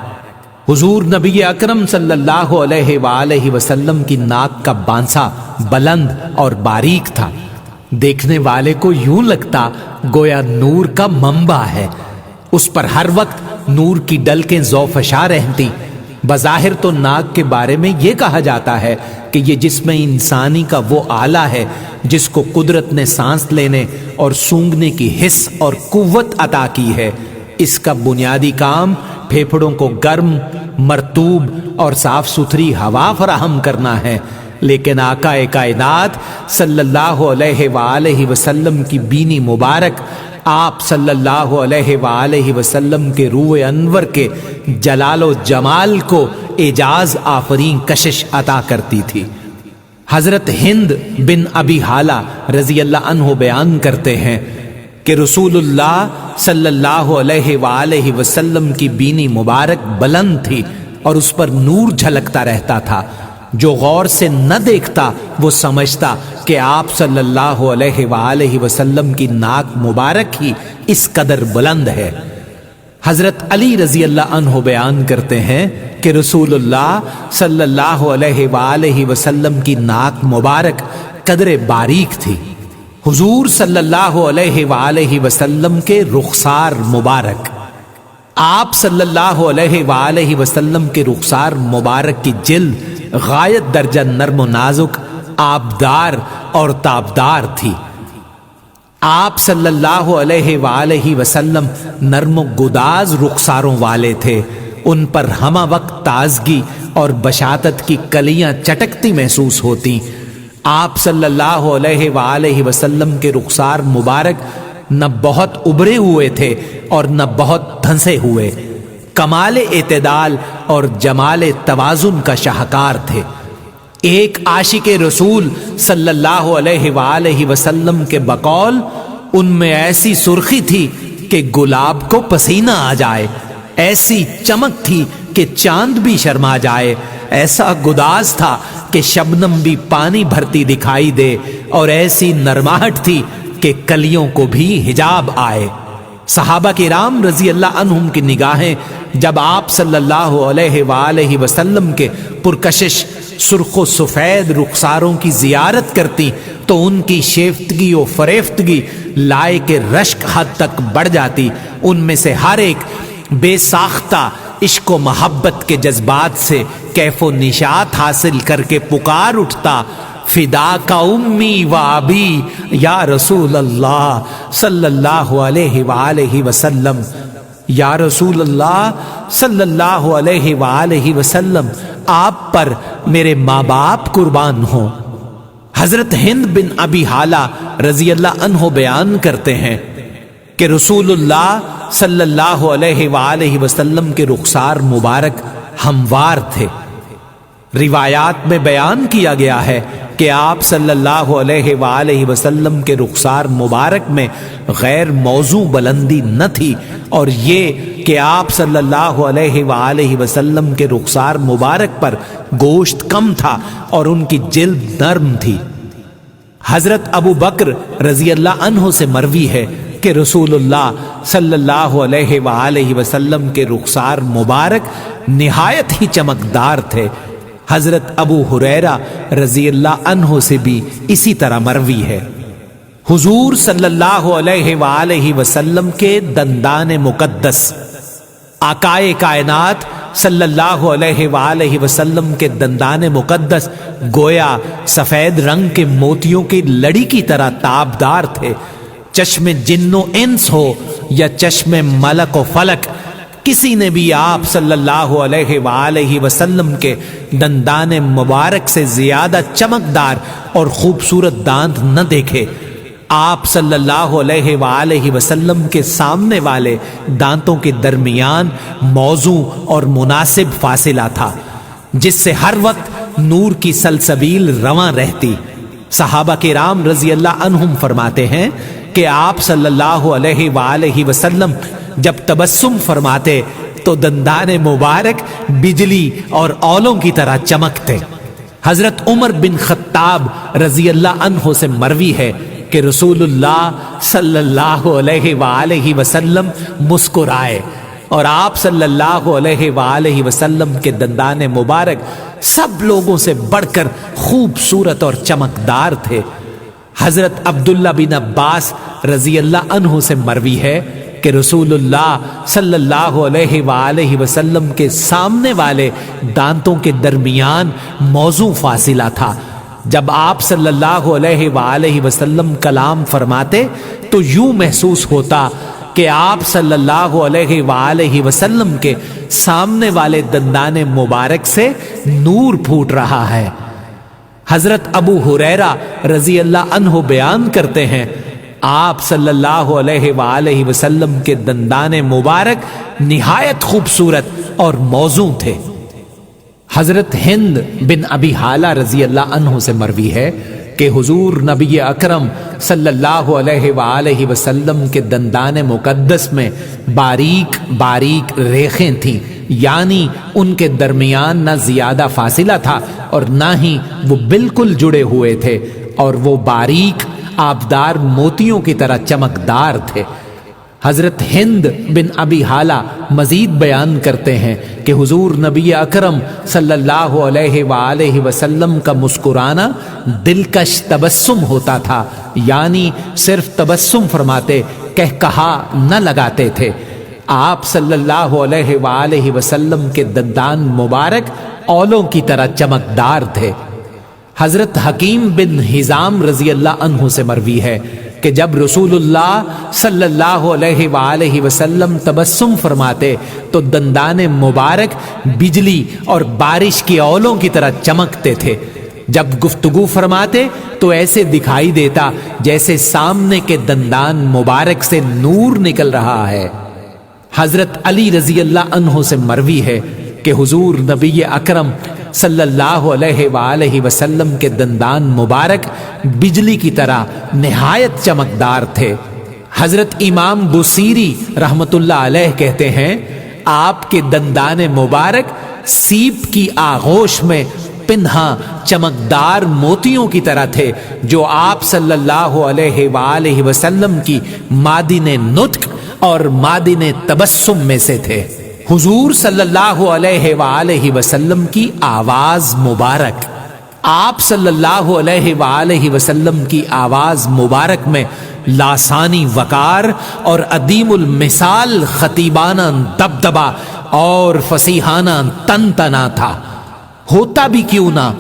حضور نبی اکرم صلی اللہ علیہ وآلہ وسلم کی ناک کا بانسا بلند اور باریک تھا، دیکھنے والے کو یوں لگتا گویا نور کا منبع ہے، اس پر ہر وقت نور کی ڈلکیں ذوفشاں رہتی۔ بظاہر تو ناک کے بارے میں یہ کہا جاتا ہے کہ یہ جسم انسانی کا وہ آلہ ہے جس کو قدرت نے سانس لینے اور سونگھنے کی حس اور قوت عطا کی ہے۔ اس کا بنیادی کام پھیپھڑوں کو گرم، مرطوب اور صاف ستھری ہوا فراہم کرنا ہے، لیکن آقا کائنات صلی اللہ علیہ وآلہ وسلم کی بینی مبارک آپ صلی اللہ علیہ وآلہ وسلم کے روح انور کے جلال و جمال کو اعجاز آفرین کشش عطا کرتی تھی۔ حضرت ہند بن ابی حالہ رضی اللہ عنہ بیان کرتے ہیں کہ رسول اللہ صلی اللہ علیہ وآلہ وسلم کی بینی مبارک بلند تھی اور اس پر نور جھلکتا رہتا تھا، جو غور سے نہ دیکھتا وہ سمجھتا کہ آپ صلی اللہ علیہ وآلہ وسلم کی ناک مبارک ہی اس قدر بلند ہے۔ حضرت علی رضی اللہ عنہ بیان کرتے ہیں کہ رسول اللہ صلی اللہ علیہ وآلہ وسلم کی ناک مبارک قدر باریک تھی۔ حضور صلی اللہ علیہ وآلہ وسلم کے رخسار مبارک، آپ صلی اللہ علیہ وآلہ وسلم کے رخسار مبارک کی جلد غایت درجہ نرم و نازک، آبدار اور تابدار تھی۔ آپ صلی اللہ علیہ وآلہ وسلم نرم و گداز رخساروں والے تھے، ان پر ہمہ وقت تازگی اور بشاطت کی کلیاں چٹکتی محسوس ہوتی۔ آپ صلی اللہ علیہ وآلہ وسلم کے رخسار مبارک نہ بہت ابھرے ہوئے تھے اور نہ بہت دھنسے ہوئے، کمال اعتدال اور جمال توازن کا شاہکار تھے۔ ایک عاشق رسول صلی اللہ علیہ وآلہ وسلم کے بقول ان میں ایسی سرخی تھی کہ گلاب کو پسینہ آ جائے، ایسی چمک تھی کہ چاند بھی شرما جائے، ایسا گداز تھا کہ شبنم بھی پانی بھرتی دکھائی دے، اور ایسی نرماہٹ تھی کہ کلیوں کو بھی حجاب آئے۔ صحابہ کرام رضی اللہ عنہم کی نگاہیں جب آپ صلی اللہ علیہ وآلہ وسلم کے پرکشش سرخ و سفید رخساروں کی زیارت کرتی تو ان کی شیفتگی و فریفتگی لائق رشک حد تک بڑھ جاتی۔ ان میں سے ہر ایک بے ساختہ عشق و محبت کے جذبات سے کیف و نشاط حاصل کر کے پکار اٹھتا، فدا کا امی و ابی یا رسول اللہ صلی اللہ علیہ وآلہ وسلم، یا رسول اللہ صلی اللہ علیہ وآلہ وسلم، آپ پر میرے ماں باپ قربان ہوں۔ حضرت ہند بن ابی حالہ رضی اللہ عنہ بیان کرتے ہیں کہ رسول اللہ صلی اللہ علیہ وآلہ وسلم کے رخسار مبارک ہموار تھے۔ روایات میں بیان کیا گیا ہے کہ آپ صلی اللہ علیہ وآلہ وسلم کے رخسار مبارک میں غیر موضوع بلندی نہ تھی، اور یہ کہ آپ صلی اللہ علیہ وآلہ وسلم کے رخسار مبارک پر گوشت کم تھا اور ان کی جلد نرم تھی۔ حضرت ابو بکر رضی اللہ عنہ سے مروی ہے کہ رسول اللہ صلی اللہ علیہ وآلہ وسلم کے رخسار مبارک نہایت ہی چمکدار تھے۔ حضرت ابو ہریرہ رضی اللہ عنہ سے بھی اسی طرح مروی ہے۔ حضور صلی اللہ علیہ وآلہ وسلم کے دندان مقدس، آقائے کائنات صلی اللہ علیہ وآلہ وسلم کے دندان مقدس گویا سفید رنگ کے موتیوں کی لڑی کی طرح تابدار تھے۔ چشم جن و انس ہو یا چشم ملک و فلک، کسی نے بھی آپ صلی اللہ علیہ وآلہ وسلم کے دندان مبارک سے زیادہ چمکدار اور خوبصورت دانت نہ دیکھے۔ آپ صلی اللہ علیہ وآلہ وسلم کے سامنے والے دانتوں کے درمیان موزوں اور مناسب فاصلہ تھا، جس سے ہر وقت نور کی سلسبیل رواں رہتی۔ صحابہ کرام رضی اللہ عنہم فرماتے ہیں کہ آپ صلی اللہ علیہ وآلہ وسلم جب تبسم فرماتے تو دندان مبارک بجلی اور اولوں کی طرح چمکتے۔ حضرت عمر بن خطاب رضی اللہ عنہ سے مروی ہے کہ رسول اللہ صلی اللہ علیہ وآلہ وسلم مسکرائے اور آپ صلی اللہ علیہ وآلہ وسلم کے دندان مبارک سب لوگوں سے بڑھ کر خوبصورت اور چمکدار تھے۔ حضرت عبداللہ بن عباس رضی اللہ عنہ سے مروی ہے کہ رسول اللہ صلی اللہ علیہ وآلہ وسلم کے سامنے والے دانتوں کے درمیان موزوں فاصلہ تھا۔ جب آپ صلی اللہ علیہ وآلہ وسلم کلام فرماتے تو یوں محسوس ہوتا کہ آپ صلی اللہ علیہ وآلہ وسلم کے سامنے والے دندان مبارک سے نور پھوٹ رہا ہے۔ حضرت ابو ہریرہ رضی اللہ عنہ بیان کرتے ہیں آپ صلی اللہ علیہ وآلہ وسلم کے دندان مبارک نہایت خوبصورت اور موزوں تھے۔ حضرت ہند بن ابی حالہ رضی اللہ عنہ سے مروی ہے کہ حضور نبی اکرم صلی اللہ علیہ وآلہ وسلم کے دندان مقدس میں باریک باریک ریخیں تھیں، یعنی ان کے درمیان نہ زیادہ فاصلہ تھا اور نہ ہی وہ بالکل جڑے ہوئے تھے، اور وہ باریک آبدار موتیوں کی طرح چمکدار تھے۔ حضرت ہند بن ابی حالہ مزید بیان کرتے ہیں کہ حضور نبی اکرم صلی اللہ علیہ وآلہ وسلم کا مسکرانا دلکش تبسم ہوتا تھا، یعنی صرف تبسم فرماتے، کہا نہ لگاتے تھے۔ آپ صلی اللہ علیہ وآلہ وسلم کے دندان مبارک اولوں کی طرح چمکدار تھے۔ حضرت حکیم بن حزام رضی اللہ عنہ سے مروی ہے کہ جب رسول اللہ صلی اللہ علیہ وآلہ وسلم تبسم فرماتے تو دندان مبارک بجلی اور بارش کی اولوں کی طرح چمکتے تھے۔ جب گفتگو فرماتے تو ایسے دکھائی دیتا جیسے سامنے کے دندان مبارک سے نور نکل رہا ہے۔ حضرت علی رضی اللہ عنہ سے مروی ہے کہ حضور نبی اکرم صلی اللہ علیہ وآلہ وسلم کے دندان مبارک بجلی کی طرح نہایت چمکدار تھے۔ حضرت امام بصیری رحمت اللہ علیہ کہتے ہیں آپ کے دندان مبارک سیپ کی آغوش میں پنہا چمکدار موتیوں کی طرح تھے، جو آپ صلی اللہ علیہ وآلہ وسلم کی معدن نطق اور معدن تبسم میں سے تھے۔ حضور صلی اللہ علیہ وآلہ وسلم کی آواز مبارک، آپ صلی اللہ علیہ وآلہ وسلم کی آواز مبارک میں لاسانی وقار اور عدیم المثال خطیبانہ دبدبا اور فصیحانہ تنتنا تھا۔ ہوتا بھی کیوں نہ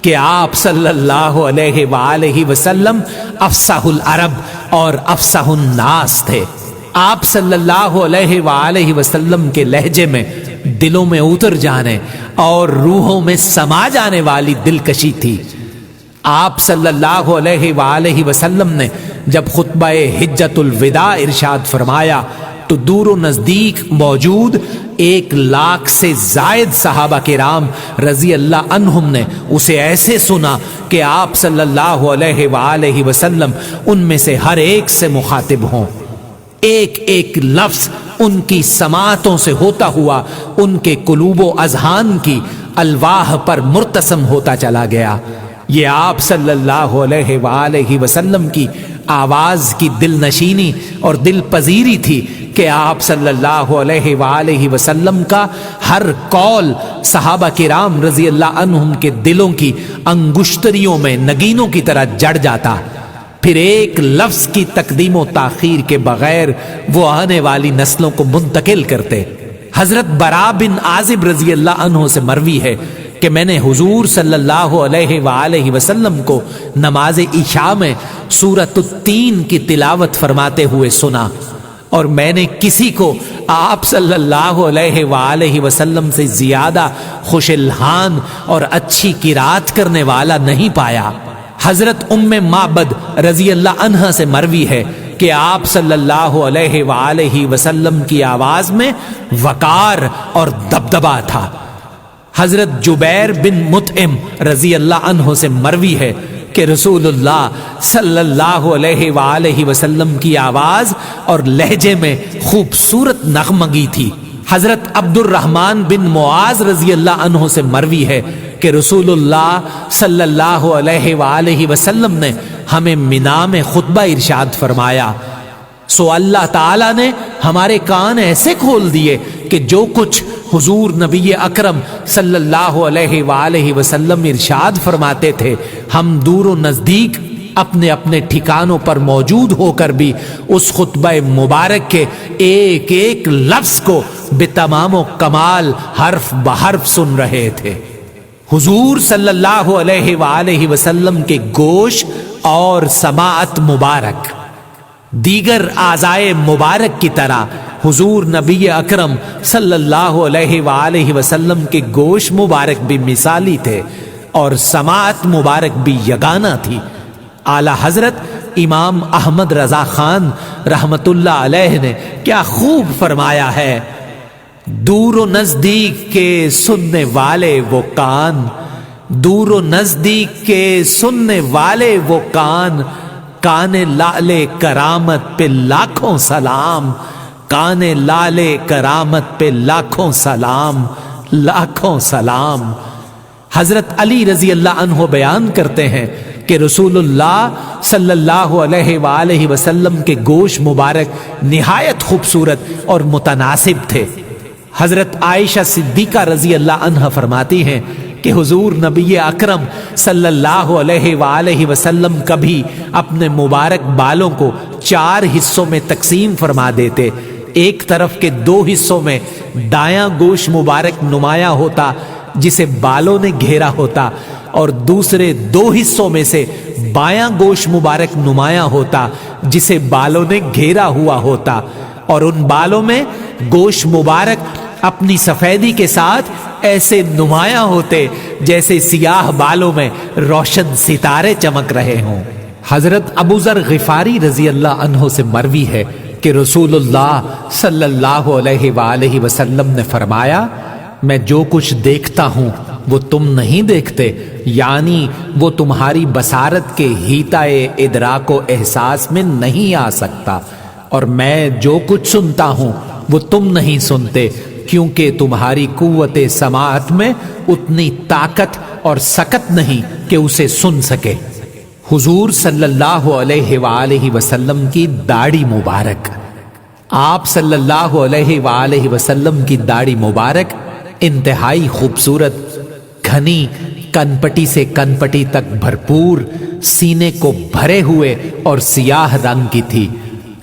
کہ آپ صلی اللہ علیہ وآلہ وسلم افصح العرب اور افصح الناس تھے۔ آپ صلی اللہ علیہ وآلہ وسلم کے لہجے میں دلوں میں اتر جانے اور روحوں میں سما جانے والی دلکشی تھی۔ آپ صلی اللہ علیہ وآلہ وسلم نے جب خطبہ حجت الوداع ارشاد فرمایا تو دور و نزدیک موجود 1,00,000 سے زائد صحابہ کرام رضی اللہ عنہم نے اسے ایسے سنا کہ آپ صلی اللہ علیہ وآلہ وسلم ان میں سے ہر ایک سے مخاطب ہوں۔ ایک ایک لفظ ان کی سماعتوں سے ہوتا ہوا ان کے قلوب و اذہان کی الواح پر مرتسم ہوتا چلا گیا۔ یہ آپ صلی اللہ علیہ وآلہ وسلم کی آواز کی دل نشینی اور دل پذیری تھی کہ آپ صلی اللہ علیہ وآلہ وسلم کا ہر قول صحابہ کرام رضی اللہ عنہم کے دلوں کی انگشتریوں میں نگینوں کی طرح جڑ جاتا، پھر ایک لفظ کی تقدیم و تاخیر کے بغیر وہ آنے والی نسلوں کو منتقل کرتے۔ حضرت برا بن عازب رضی اللہ عنہ سے مروی ہے کہ میں نے حضور صلی اللہ علیہ وآلہ وسلم کو نماز عشاء میں سورۃ التین کی تلاوت فرماتے ہوئے سنا، اور میں نے کسی کو آپ صلی اللہ علیہ وآلہ وسلم سے زیادہ خوش الحان اور اچھی قرات کرنے والا نہیں پایا۔ حضرت ام معبد رضی اللہ عنہا سے مروی ہے کہ آپ صلی اللہ علیہ وآلہ وسلم کی آواز میں وقار اور دبدبا تھا۔ حضرت جبیر بن مطعم رضی اللہ عنہ سے مروی ہے کہ رسول اللہ صلی اللہ علیہ وآلہ وسلم کی آواز اور لہجے میں خوبصورت نغمگی تھی۔ حضرت عبد الرحمن بن معاذ رضی اللہ عنہ سے مروی ہے کہ رسول اللہ صلی اللہ علیہ وآلہ وسلم نے ہمیں مینا میں خطبہ ارشاد فرمایا، سو اللہ تعالیٰ نے ہمارے کان ایسے کھول دیے کہ جو کچھ حضور نبی اکرم صلی اللہ علیہ وآلہ وسلم ارشاد فرماتے تھے ہم دور و نزدیک اپنے اپنے ٹھکانوں پر موجود ہو کر بھی اس خطبہ مبارک کے ایک ایک لفظ کو بتمام و کمال حرف بحرف سن رہے تھے۔ حضور صلی اللہ علیہ وآلہ وسلم کے گوش اور سماعت مبارک دیگر اعضائے مبارک کی طرح حضور نبی اکرم صلی اللہ علیہ وآلہ وسلم کے گوش مبارک بھی مثالی تھے اور سماعت مبارک بھی یگانہ تھی۔ اعلی حضرت امام احمد رضا خان رحمت اللہ علیہ نے کیا خوب فرمایا ہے، دور و نزدیک کے سننے والے وہ کان، دور و نزدیک کے سننے والے وہ کان، کان لعل کرامت پہ لاکھوں سلام، کان لعل کرامت پہ لاکھوں سلام، لاکھوں سلام۔ حضرت علی رضی اللہ عنہ بیان کرتے ہیں کہ رسول اللہ صلی اللہ علیہ وآلہ وسلم کے گوش مبارک نہایت خوبصورت اور متناسب تھے۔ حضرت عائشہ صدیقہ رضی اللہ عنہ فرماتی ہیں کہ حضور نبی اکرم صلی اللہ علیہ وآلہ وسلم کبھی اپنے مبارک بالوں کو 4 حصوں میں تقسیم فرما دیتے، ایک طرف کے 2 حصوں میں دایاں گوش مبارک نمایاں ہوتا جسے بالوں نے گھیرا ہوتا، اور دوسرے 2 حصوں میں سے بایاں گوش مبارک نمایاں ہوتا جسے بالوں نے گھیرا ہوا ہوتا، اور ان بالوں میں گوش مبارک اپنی سفیدی کے ساتھ ایسے نمایاں ہوتے جیسے سیاہ بالوں میں روشن ستارے چمک رہے ہوں۔ حضرت ابو ذر غفاری رضی اللہ عنہ سے مروی ہے کہ رسول اللہ صلی اللہ علیہ وآلہ وسلم نے فرمایا، میں جو کچھ دیکھتا ہوں وہ تم نہیں دیکھتے، یعنی وہ تمہاری بصارت کے حیطۂ ادراک و احساس میں نہیں آ سکتا، اور میں جو کچھ سنتا ہوں وہ تم نہیں سنتے، کیونکہ تمہاری قوت سماعت میں اتنی طاقت اور سکت نہیں کہ اسے سن سکے۔ حضور صلی اللہ علیہ وآلہ وسلم کی داڑھی مبارک، آپ صلی اللہ علیہ وآلہ وسلم کی داڑھی مبارک انتہائی خوبصورت، گھنی، کنپٹی سے کنپٹی تک بھرپور، سینے کو بھرے ہوئے اور سیاہ رنگ کی تھی،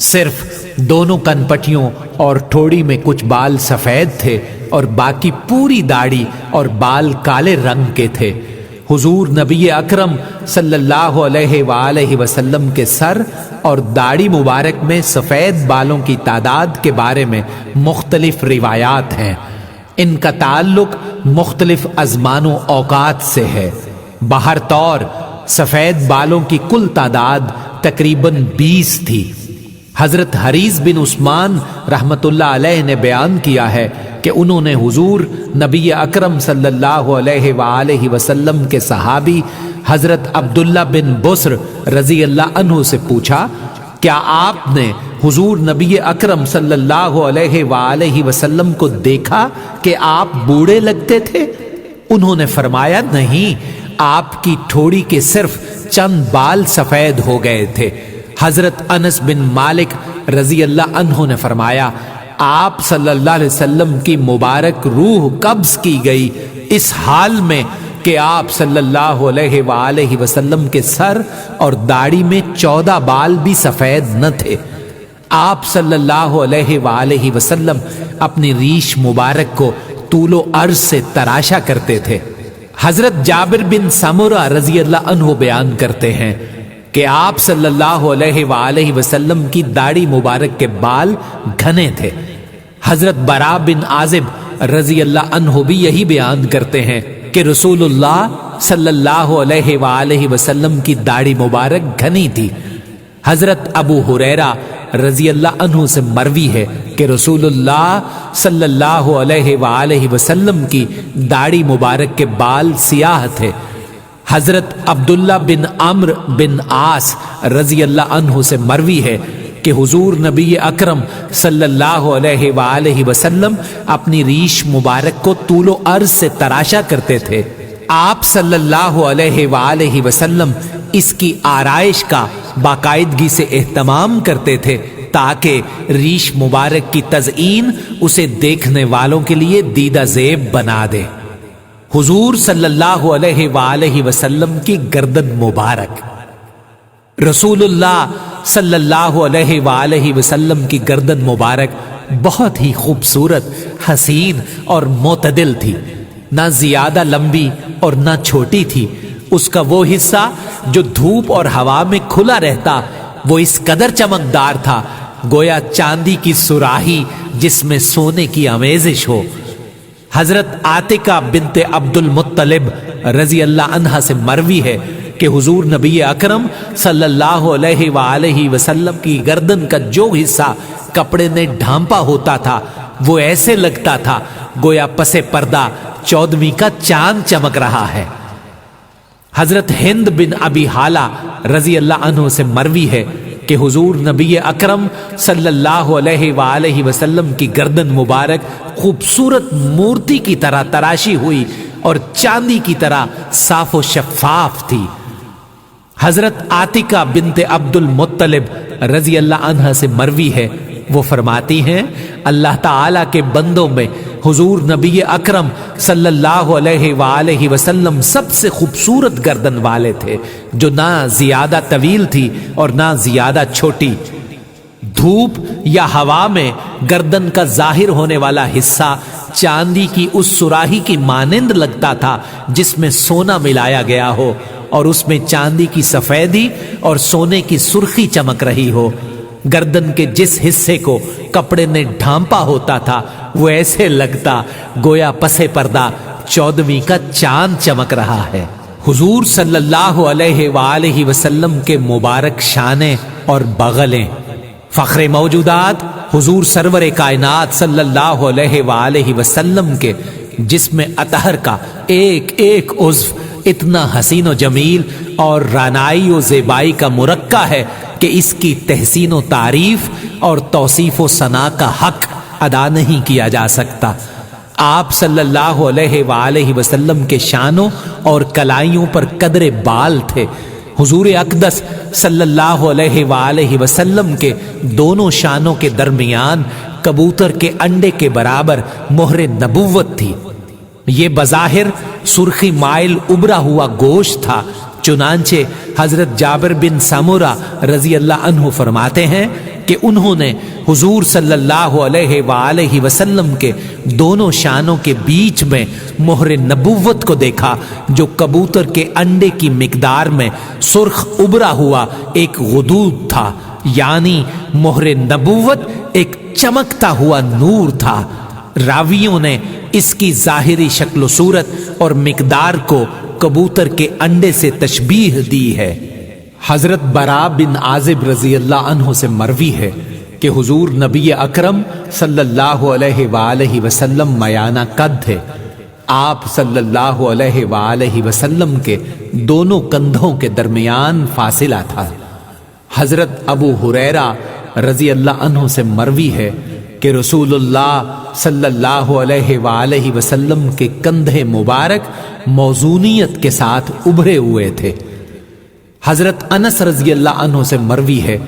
صرف دونوں کنپٹیوں اور ٹھوڑی میں کچھ بال سفید تھے اور باقی پوری داڑھی اور بال کالے رنگ کے تھے۔ حضور نبی اکرم صلی اللہ علیہ وآلہ وسلم کے سر اور داڑھی مبارک میں سفید بالوں کی تعداد کے بارے میں مختلف روایات ہیں، ان کا تعلق مختلف ازمان و اوقات سے ہے۔ بہر طور سفید بالوں کی کل تعداد تقریباً 20 تھی۔ حضرت حریث بن عثمان رحمت اللہ علیہ نے بیان کیا ہے کہ انہوں نے حضور نبی اکرم صلی اللہ علیہ وآلہ وسلم کے صحابی حضرت عبداللہ بن بصر رضی اللہ عنہ سے پوچھا، کیا آپ نے حضور نبی اکرم صلی اللہ علیہ وآلہ وسلم کو دیکھا کہ آپ بوڑھے لگتے تھے؟ انہوں نے فرمایا، نہیں، آپ کی ٹھوڑی کے صرف چند بال سفید ہو گئے تھے۔ حضرت انس بن مالک رضی اللہ عنہ نے فرمایا، آپ صلی اللہ علیہ وسلم کی مبارک روح قبض کی گئی اس حال میں کہ آپ صلی اللہ علیہ وآلہ وسلم کے سر اور داڑھی میں 14 بال بھی سفید نہ تھے۔ آپ صلی اللہ علیہ وآلہ وسلم اپنی ریش مبارک کو طول و عرض سے تراشا کرتے تھے۔ حضرت جابر بن سمرہ رضی اللہ عنہ بیان کرتے ہیں کہ آپ صلی اللہ علیہ وآلہ وسلم کی داڑھی مبارک کے بال گھنے تھے۔ حضرت براء بن عازب رضی اللہ عنہ بھی یہی بیان کرتے ہیں کہ رسول اللہ صلی اللہ علیہ وآلہ وسلم کی داڑھی مبارک گھنی تھی۔ حضرت ابو ہریرہ رضی اللہ عنہ سے مروی ہے کہ رسول اللہ صلی اللہ علیہ وآلہ وسلم کی داڑھی مبارک کے بال سیاہ تھے۔ حضرت عبداللہ بن عمرو بن عاص رضی اللہ عنہ سے مروی ہے کہ حضور نبی اکرم صلی اللہ علیہ وآلہ وسلم اپنی ریش مبارک کو طول و عرض سے تراشا کرتے تھے۔ آپ صلی اللہ علیہ وآلہ وسلم اس کی آرائش کا باقاعدگی سے اہتمام کرتے تھے تاکہ ریش مبارک کی تزئین اسے دیکھنے والوں کے لیے دیدہ زیب بنا دے۔ حضور صلی اللہ علیہ وآلہ وسلم کی گردن مبارک۔ رسول اللہ صلی اللہ علیہ وآلہ وسلم کی گردن مبارک بہت ہی خوبصورت، حسین اور معتدل تھی، نہ زیادہ لمبی اور نہ چھوٹی تھی۔ اس کا وہ حصہ جو دھوپ اور ہوا میں کھلا رہتا وہ اس قدر چمکدار تھا گویا چاندی کی سراہی جس میں سونے کی آمیزش ہو۔ حضرت عاتکہ بنت عبد المطلب رضی اللہ عنہا سے مروی ہے کہ حضور نبی اکرم صلی اللہ علیہ وآلہ وسلم کی گردن کا جو حصہ کپڑے نے ڈھانپا ہوتا تھا وہ ایسے لگتا تھا گویا پس پردہ 14ویں کا چاند چمک رہا ہے۔ حضرت ہند بن ابی حالہ رضی اللہ عنہ سے مروی ہے کہ حضور نبی اکرم صلی اللہ علیہ وآلہ وسلم کی گردن مبارک خوبصورت مورتی کی طرح تراشی ہوئی اور چاندی کی طرح صاف و شفاف تھی۔ حضرت عاتکہ بنت عبد المطلب رضی اللہ عنہ سے مروی ہے، وہ فرماتی ہیں اللہ تعالی کے بندوں میں حضور نبی اکرم صلی اللہ علیہ وآلہ وسلم سب سے خوبصورت گردن والے تھے، جو نہ زیادہ طویل تھی اور نہ زیادہ چھوٹی۔ دھوپ یا ہوا میں گردن کا ظاہر ہونے والا حصہ چاندی کی اس سراہی کی مانند لگتا تھا جس میں سونا ملایا گیا ہو اور اس میں چاندی کی سفیدی اور سونے کی سرخی چمک رہی ہو۔ گردن کے جس حصے کو کپڑے نے ڈھانپا ہوتا تھا وہ ایسے لگتا گویا پس پردہ 14ویں کا چاند چمک رہا ہے۔ حضور صلی اللہ علیہ وآلہ وسلم کے مبارک شانے اور بغلیں۔ فخر موجودات حضور سرور کائنات صلی اللہ علیہ وآلہ وسلم کے جسم اطہر کا ایک ایک عضو اتنا حسین و جمیل اور رانائی و زیبائی کا مرقع ہے کہ اس کی تحسین و تعریف اور توصیف و ثنا کا حق ادا نہیں کیا جا سکتا۔ آپ صلی اللہ علیہ وآلہ وسلم کے شانوں اور کلائیوں پر قدر بال تھے۔ حضور اقدس صلی اللہ علیہ وآلہ وسلم کے دونوں شانوں کے درمیان کبوتر کے انڈے کے برابر مہر نبوت تھی۔ یہ بظاہر سرخی مائل ابھرا ہوا گوشت تھا، چنانچہ حضرت جابر بن سمرہ رضی اللہ عنہ فرماتے ہیں کہ انہوں نے حضور صلی اللہ علیہ وآلہ وسلم کے دونوں شانوں کے بیچ میں مہر نبوت کو دیکھا جو کبوتر کے انڈے کی مقدار میں سرخ ابھرا ہوا ایک غدود تھا، یعنی مہر نبوت ایک چمکتا ہوا نور تھا۔ راویوں نے اس کی ظاہری شکل و صورت اور مقدار کو کبوتر کے انڈے سے تشبیہ دی ہے۔ حضرت براء بن عازب رضی اللہ عنہ سے مروی ہے کہ حضور نبی اکرم صلی اللہ علیہ وآلہ وسلم میانہ قد تھے۔ آپ صلی اللہ علیہ وآلہ وسلم کے دونوں کندھوں کے درمیان فاصلہ تھا۔ حضرت ابو ہریرہ رضی اللہ عنہ سے مروی ہے کہ رسول اللہ صلی اللہ علیہ وآلہ وسلم کے کندھے مبارک موزونیت کے ساتھ ابھرے ہوئے تھے۔ حضرت انس رضی اللہ عنہ سے مروی ہے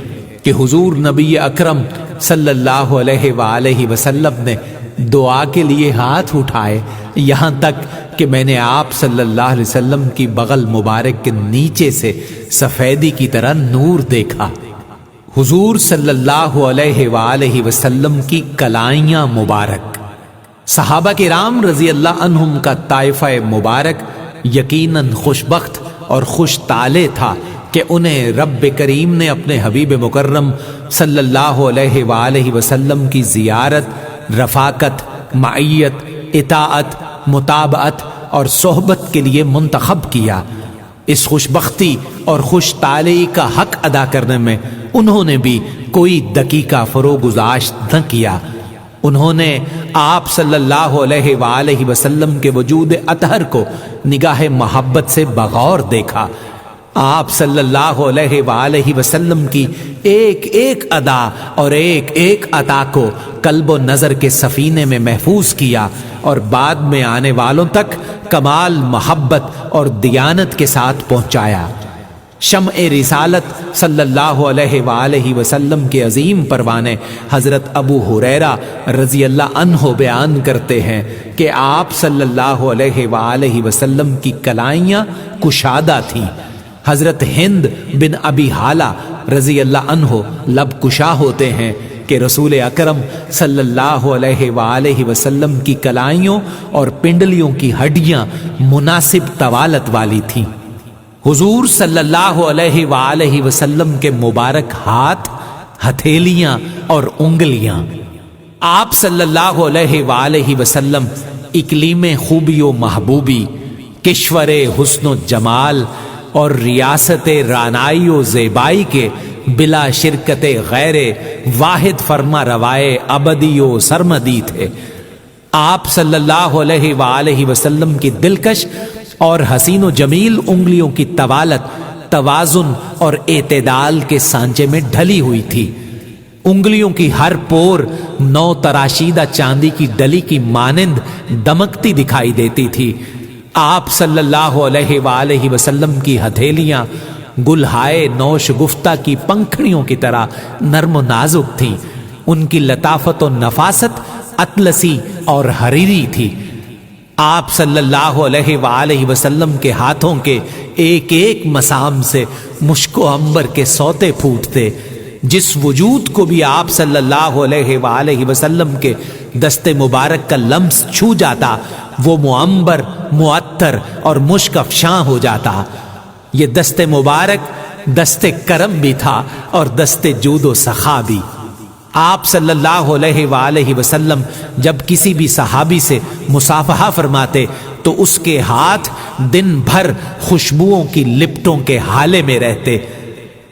کہ حضور نبی اکرم صلی اللہ علیہ وآلہ وسلم نے دعا کے لیے ہاتھ اٹھائے، یہاں تک کہ میں نے آپ صلی اللہ علیہ وسلم کی بغل مبارک کے نیچے سے سفیدی کی طرح نور دیکھا۔ حضور صلی اللہ علیہ وآلہ وسلم کی کلائیاں مبارک۔ صحابہ کرام رضی اللہ عنہم کا طائفہ مبارک یقیناً خوشبخت اور خوش طالع تھا کہ انہیں رب کریم نے اپنے حبیب مکرم صلی اللہ علیہ وآلہ وسلم کی زیارت، رفاقت، معیت، اطاعت، متابعت اور صحبت کے لیے منتخب کیا۔ اس خوشبختی اور خوش طالعی کا حق ادا کرنے میں انہوں نے بھی کوئی دقیقہ فروگزاشت نہ کیا۔ انہوں نے آپ صلی اللہ علیہ وآلہ وسلم کے وجود اطہر کو نگاہ محبت سے بغور دیکھا۔ آپ صلی اللہ علیہ وآلہ وسلم کی ایک ایک ادا اور ایک ایک عطا کو قلب و نظر کے سفینے میں محفوظ کیا اور بعد میں آنے والوں تک کمال محبت اور دیانت کے ساتھ پہنچایا۔ شمع رسالت صلی اللہ علیہ وآلہ وسلم کے عظیم پروانے حضرت ابو ہریرہ رضی اللہ عنہ بیان کرتے ہیں کہ آپ صلی اللہ علیہ وآلہ وسلم کی کلائیاں کشادہ تھیں۔ حضرت ہند بن ابی حالہ رضی اللہ عنہ لب کشا ہوتے ہیں کہ رسول اکرم صلی اللہ علیہ وآلہ وسلم کی کلائیوں اور پنڈلیوں کی ہڈیاں مناسب طوالت والی تھیں۔ حضور صلی اللہ علیہ وآلہ وسلم کے مبارک ہاتھ، ہتھیلیاں اور انگلیاں۔ آپ صلی اللہ علیہ وآلہ وسلم اقلیم خوبی و محبوبی، کشور حسن و جمال اور ریاست رانائی و زیبائی کے بلا شرکت غیر واحد فرما روائے ابدی و سرمدی تھے۔ آپ صلی اللہ علیہ وآلہ وسلم کی دلکش اور حسین و جمیل انگلیوں کی طوالت توازن اور اعتدال کے سانچے میں ڈھلی ہوئی تھی۔ انگلیوں کی ہر پور نو تراشیدہ چاندی کی ڈلی کی مانند دمکتی دکھائی دیتی تھی۔ آپ صلی اللہ علیہ وآلہ وسلم کی ہتھیلیاں گلہائے نوش گفتہ کی پنکھڑیوں کی طرح نرم و نازک تھیں۔ ان کی لطافت و نفاست اطلسی اور حریری تھی۔ آپ صلی اللہ علیہ وآلہ وسلم کے ہاتھوں کے ایک ایک مسام سے مشک و عنبر کے سوتے پھوٹتے۔ جس وجود کو بھی آپ صلی اللہ علیہ وآلہ وسلم کے دست مبارک کا لمس چھو جاتا وہ معمبر، معطر اور مشک افشاں ہو جاتا۔ یہ دست مبارک دست کرم بھی تھا اور دست جود و سخا بھی۔ آپ صلی اللہ علیہ وآلہ وسلم جب کسی بھی صحابی سے مصافحہ فرماتے تو اس کے ہاتھ دن بھر خوشبوؤں کی لپٹوں کے حالے میں رہتے۔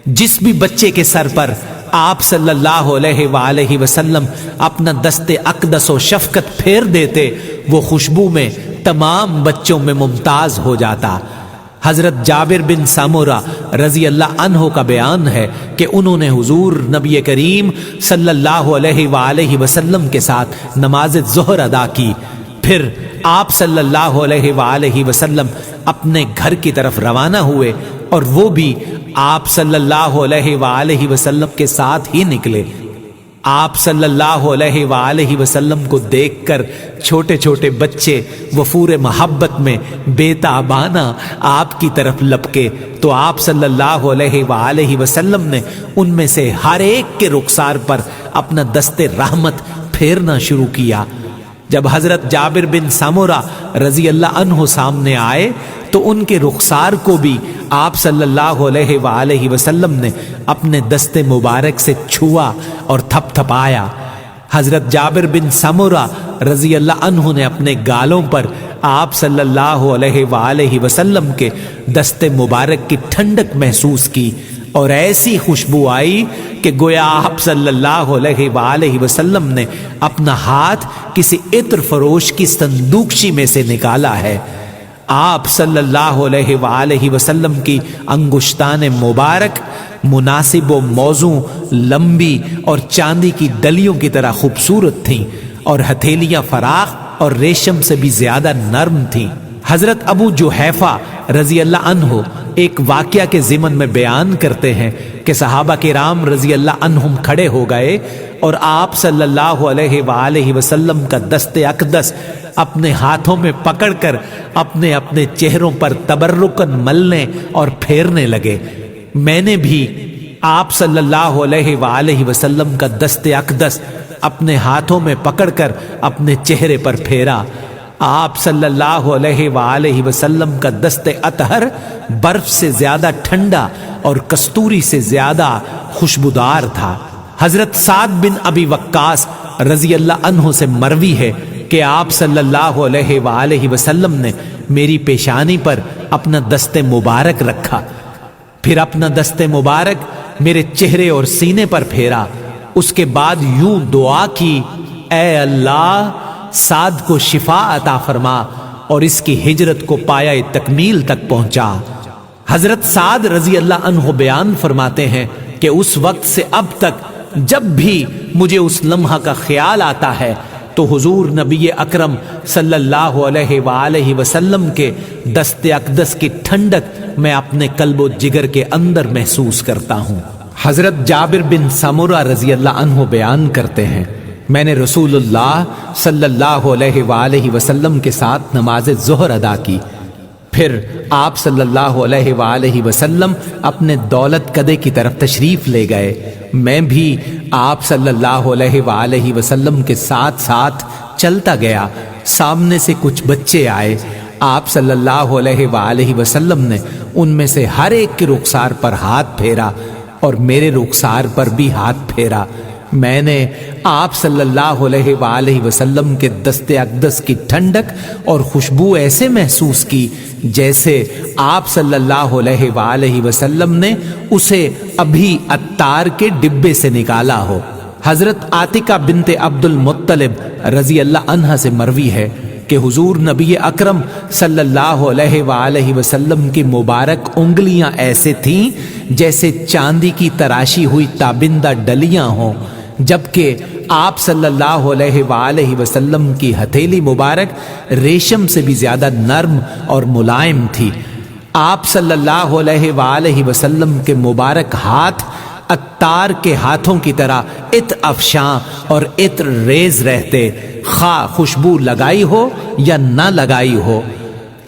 جس بھی بچے کے سر پر آپ صلی اللہ علیہ وآلہ وسلم اپنا دست اقدس و شفقت پھیر دیتے وہ خوشبو میں تمام بچوں میں ممتاز ہو جاتا۔ حضرت جابر بن سمورہ رضی اللہ عنہ کا بیان ہے کہ انہوں نے حضور نبی کریم صلی اللہ علیہ وآلہ وسلم کے ساتھ نماز ظہر ادا کی، پھر آپ صلی اللہ علیہ وآلہ وسلم اپنے گھر کی طرف روانہ ہوئے اور وہ بھی آپ صلی اللہ علیہ وآلہ وسلم کے ساتھ ہی نکلے۔ آپ صلی اللہ علیہ وآلہ وسلم کو دیکھ کر چھوٹے چھوٹے بچے وفور محبت میں بے تابانہ آپ کی طرف لپکے تو آپ صلی اللہ علیہ وآلہ وسلم نے ان میں سے ہر ایک کے رخسار پر اپنا دست رحمت پھیرنا شروع کیا۔ جب حضرت جابر بن سمورہ رضی اللہ عنہ سامنے آئے تو ان کے رخسار کو بھی آپ صلی اللہ علیہ وآلہ وسلم نے اپنے دست مبارک سے چھوا اور تھپ تھپایا۔ حضرت جابر بن سمورہ رضی اللہ عنہ نے اپنے گالوں پر آپ صلی اللہ علیہ وآلہ وسلم کے دست مبارک کی ٹھنڈک محسوس کی اور ایسی خوشبو آئی کہ گویا آپ صلی اللہ علیہ وآلہ وسلم نے اپنا ہاتھ کسی عطر فروش کی صندوقچی میں سے نکالا ہے۔ آپ صلی اللہ علیہ وآلہ وسلم کی انگشتان مبارک مناسب و موزوں، لمبی اور چاندی کی ڈلیوں کی طرح خوبصورت تھیں، اور ہتھیلیاں فراخ اور ریشم سے بھی زیادہ نرم تھیں۔ حضرت ابو جحیفہ رضی اللہ عنہ ایک واقعہ کے ضمن میں بیان کرتے ہیں کہ صحابہ کرام رضی اللہ عنہم کھڑے ہو گئے اور آپ صلی اللہ علیہ وآلہ وسلم کا دست اقدس اپنے ہاتھوں میں پکڑ کر اپنے اپنے چہروں پر تبرکن ملنے اور پھیرنے لگے۔ میں نے بھی آپ صلی اللہ علیہ وآلہ وسلم کا دست اقدس اپنے ہاتھوں میں پکڑ کر اپنے چہرے پر پھیرا۔ آپ صلی اللہ علیہ وآلہ وسلم کا دست اطہر برف سے زیادہ ٹھنڈا اور کستوری سے زیادہ خوشبودار تھا۔ حضرت سعد بن ابی وقاص رضی اللہ عنہ سے مروی ہے کہ آپ صلی اللہ علیہ وآلہ وسلم نے میری پیشانی پر اپنا دست مبارک رکھا، پھر اپنا دست مبارک میرے چہرے اور سینے پر پھیرا، اس کے بعد یوں دعا کی، اے اللہ سعد کو شفا عطا فرما اور اس کی ہجرت کو پایہ تکمیل تک پہنچا۔ حضرت سعد رضی اللہ عنہ بیان فرماتے ہیں کہ اس وقت سے اب تک جب بھی مجھے اس لمحہ کا خیال آتا ہے تو حضور نبی اکرم صلی اللہ علیہ وآلہ وسلم کے دست اقدس کی ٹھنڈک میں اپنے قلب و جگر کے اندر محسوس کرتا ہوں۔ حضرت جابر بن سمرہ رضی اللہ عنہ بیان کرتے ہیں، میں نے رسول اللہ صلی اللہ علیہ وآلہ وسلم کے ساتھ نماز ظہر ادا کی، پھر آپ صلی اللہ علیہ وآلہ وسلم اپنے دولت کدے کی طرف تشریف لے گئے، میں بھی آپ صلی اللہ علیہ وآلہ وسلم کے ساتھ ساتھ چلتا گیا۔ سامنے سے کچھ بچے آئے، آپ صلی اللہ علیہ وآلہ وسلم نے ان میں سے ہر ایک کے رخسار پر ہاتھ پھیرا اور میرے رخسار پر بھی ہاتھ پھیرا۔ میں نے آپ صلی اللہ علیہ وآلہ وسلم کے دست اقدس کی ٹھنڈک اور خوشبو ایسے محسوس کی جیسے آپ صلی اللہ علیہ وآلہ وسلم نے اسے ابھی عطار کے ڈبے سے نکالا ہو۔ حضرت عاتقہ بنت عبد المطلب رضی اللہ عنہ سے مروی ہے کہ حضور نبی اکرم صلی اللہ علیہ وآلہ وسلم کی مبارک انگلیاں ایسے تھیں جیسے چاندی کی تراشی ہوئی تابندہ ڈلیاں ہوں، جبکہ آپ صلی اللہ علیہ وآلہ وسلم کی ہتھیلی مبارک ریشم سے بھی زیادہ نرم اور ملائم تھی۔ آپ صلی اللہ علیہ وآلہ وسلم کے مبارک ہاتھ عطار کے ہاتھوں کی طرح عطر افشاں اور عطر ریز رہتے، خواہ خوشبو لگائی ہو یا نہ لگائی ہو۔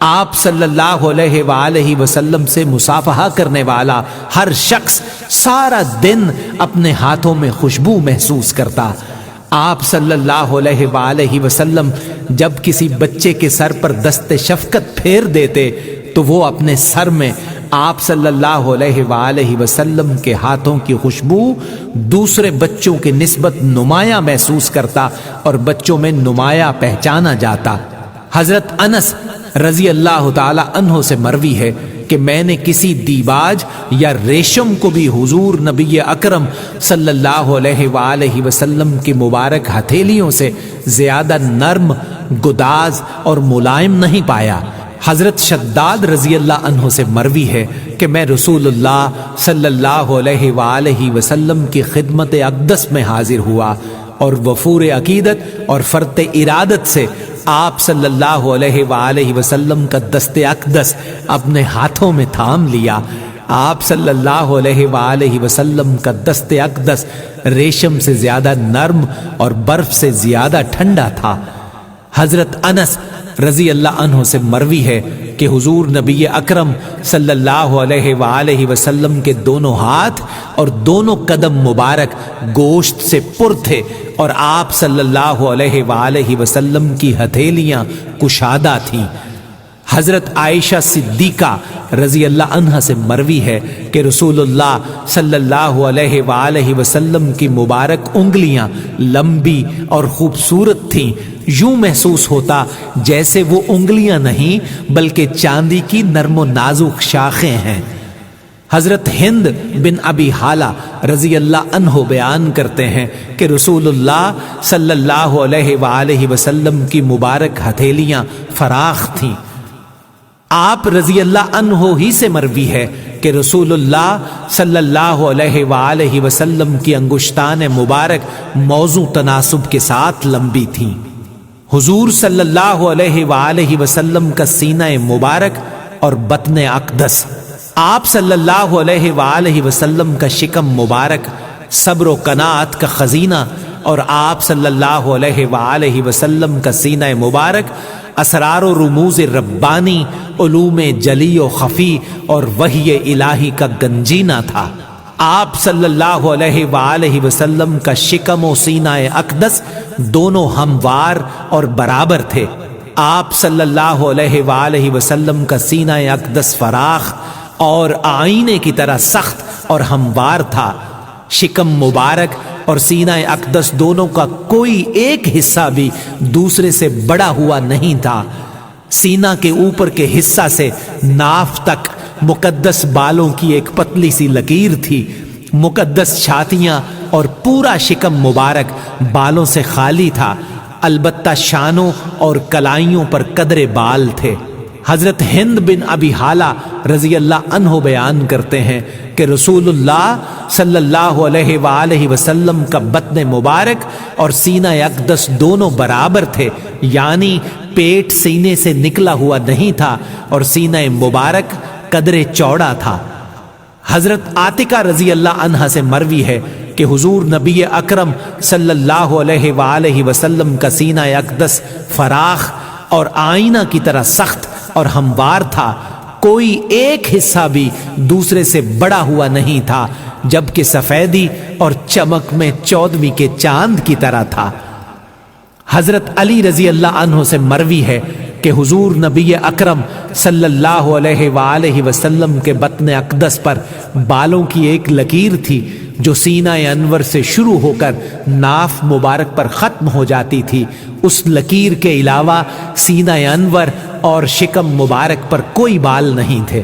آپ صلی اللہ علیہ وآلہ وسلم سے مصافحہ کرنے والا ہر شخص سارا دن اپنے ہاتھوں میں خوشبو محسوس کرتا۔ آپ صلی اللہ علیہ وآلہ وسلم جب کسی بچے کے سر پر دست شفقت پھیر دیتے تو وہ اپنے سر میں آپ صلی اللہ علیہ وآلہ وسلم کے ہاتھوں کی خوشبو دوسرے بچوں کی نسبت نمایاں محسوس کرتا اور بچوں میں نمایاں پہچانا جاتا۔ حضرت انس رضی اللہ تعالی عنہ سے مروی ہے کہ میں نے کسی دیباج یا ریشم کو بھی حضور نبی اکرم صلی اللہ علیہ وآلہ وسلم کی مبارک ہتھیلیوں سے زیادہ نرم، گداز اور ملائم نہیں پایا۔ حضرت شداد رضی اللہ عنہ سے مروی ہے کہ میں رسول اللہ صلی اللہ علیہ وآلہ وسلم کی خدمت اقدس میں حاضر ہوا اور وفور عقیدت اور فرط ارادت سے آپ صلی اللہ علیہ وآلہ وسلم کا دست اقدس اپنے ہاتھوں میں تھام لیا۔ آپ صلی اللہ علیہ وآلہ وسلم کا دست اقدس ریشم سے زیادہ نرم اور برف سے زیادہ ٹھنڈا تھا۔ حضرت انس رضی اللہ عنہ سے مروی ہے کہ حضور نبی اکرم صلی اللہ علیہ وآلہ وسلم کے دونوں ہاتھ اور دونوں قدم مبارک گوشت سے پر تھے اور آپ صلی اللہ علیہ وآلہ وسلم کی ہتھیلیاں کشادہ تھیں۔ حضرت عائشہ صدیقہ رضی اللہ عنہ سے مروی ہے کہ رسول اللہ صلی اللہ علیہ وآلہ وسلم کی مبارک انگلیاں لمبی اور خوبصورت تھیں، یوں محسوس ہوتا جیسے وہ انگلیاں نہیں بلکہ چاندی کی نرم و نازک شاخیں ہیں۔ حضرت ہند بن ابی حالہ رضی اللہ عنہ بیان کرتے ہیں کہ رسول اللہ صلی اللہ علیہ وآلہ وسلم کی مبارک ہتھیلیاں فراخ تھیں۔ آپ رضی اللہ عنہ ہی سے مروی ہے کہ رسول اللہ صلی اللہ علیہ وآلہ وسلم کی انگشتان مبارک موزوں تناسب کے ساتھ لمبی تھیں۔ حضور صلی اللہ علیہ وآلہ وسلم کا سینہ مبارک اور بطن اقدس، آپ صلی اللہ علیہ وآلہ وسلم کا شکم مبارک صبر و قناعت کا خزینہ، اور آپ صلی اللہ علیہ وآلہ وسلم کا سینہ مبارک اسرار و رموز ربانی، علوم جلی و خفی اور وحی الہی کا گنجینہ تھا۔ آپ صلی اللہ علیہ وآلہ وسلم کا شکم و سینہ اقدس دونوں ہموار اور برابر تھے۔ آپ صلی اللہ علیہ وآلہ وسلم کا سینہ اقدس فراخ اور آئینے کی طرح سخت اور ہموار تھا۔ شکم مبارک اور سینہ اقدس دونوں کا کوئی ایک حصہ بھی دوسرے سے بڑا ہوا نہیں تھا۔ سینہ کے اوپر کے حصہ سے ناف تک مقدس بالوں کی ایک پتلی سی لکیر تھی۔ مقدس چھاتیاں اور پورا شکم مبارک بالوں سے خالی تھا، البتہ شانوں اور کلائیوں پر قدرے بال تھے۔ حضرت ہند بن ابی حالہ رضی اللہ عنہ بیان کرتے ہیں کہ رسول اللہ صلی اللہ علیہ وآلہ وسلم کا بطن مبارک اور سینہ اقدس دونوں برابر تھے، یعنی پیٹ سینے سے نکلا ہوا نہیں تھا اور سینہ مبارک قدرے چوڑا تھا۔ حضرت عاتکہ رضی اللہ عنہا سے مروی ہے کہ حضور نبی اکرم صلی اللہ علیہ وآلہ وسلم کا سینہ اقدس فراخ اور آئینہ کی طرح سخت اور ہموار تھا، کوئی ایک حصہ بھی دوسرے سے بڑا ہوا نہیں تھا، جبکہ سفیدی اور چمک میں 14ویں کے چاند کی طرح تھا۔ حضرت علی رضی اللہ عنہ سے مروی ہے کہ حضور نبی اکرم صلی اللہ علیہ وآلہ وسلم کے بطن اقدس پر بالوں کی ایک لکیر تھی جو سینہ انور سے شروع ہو کر ناف مبارک پر ختم ہو جاتی تھی۔ اس لکیر کے علاوہ سینہ انور اور شکم مبارک پر کوئی بال نہیں تھے۔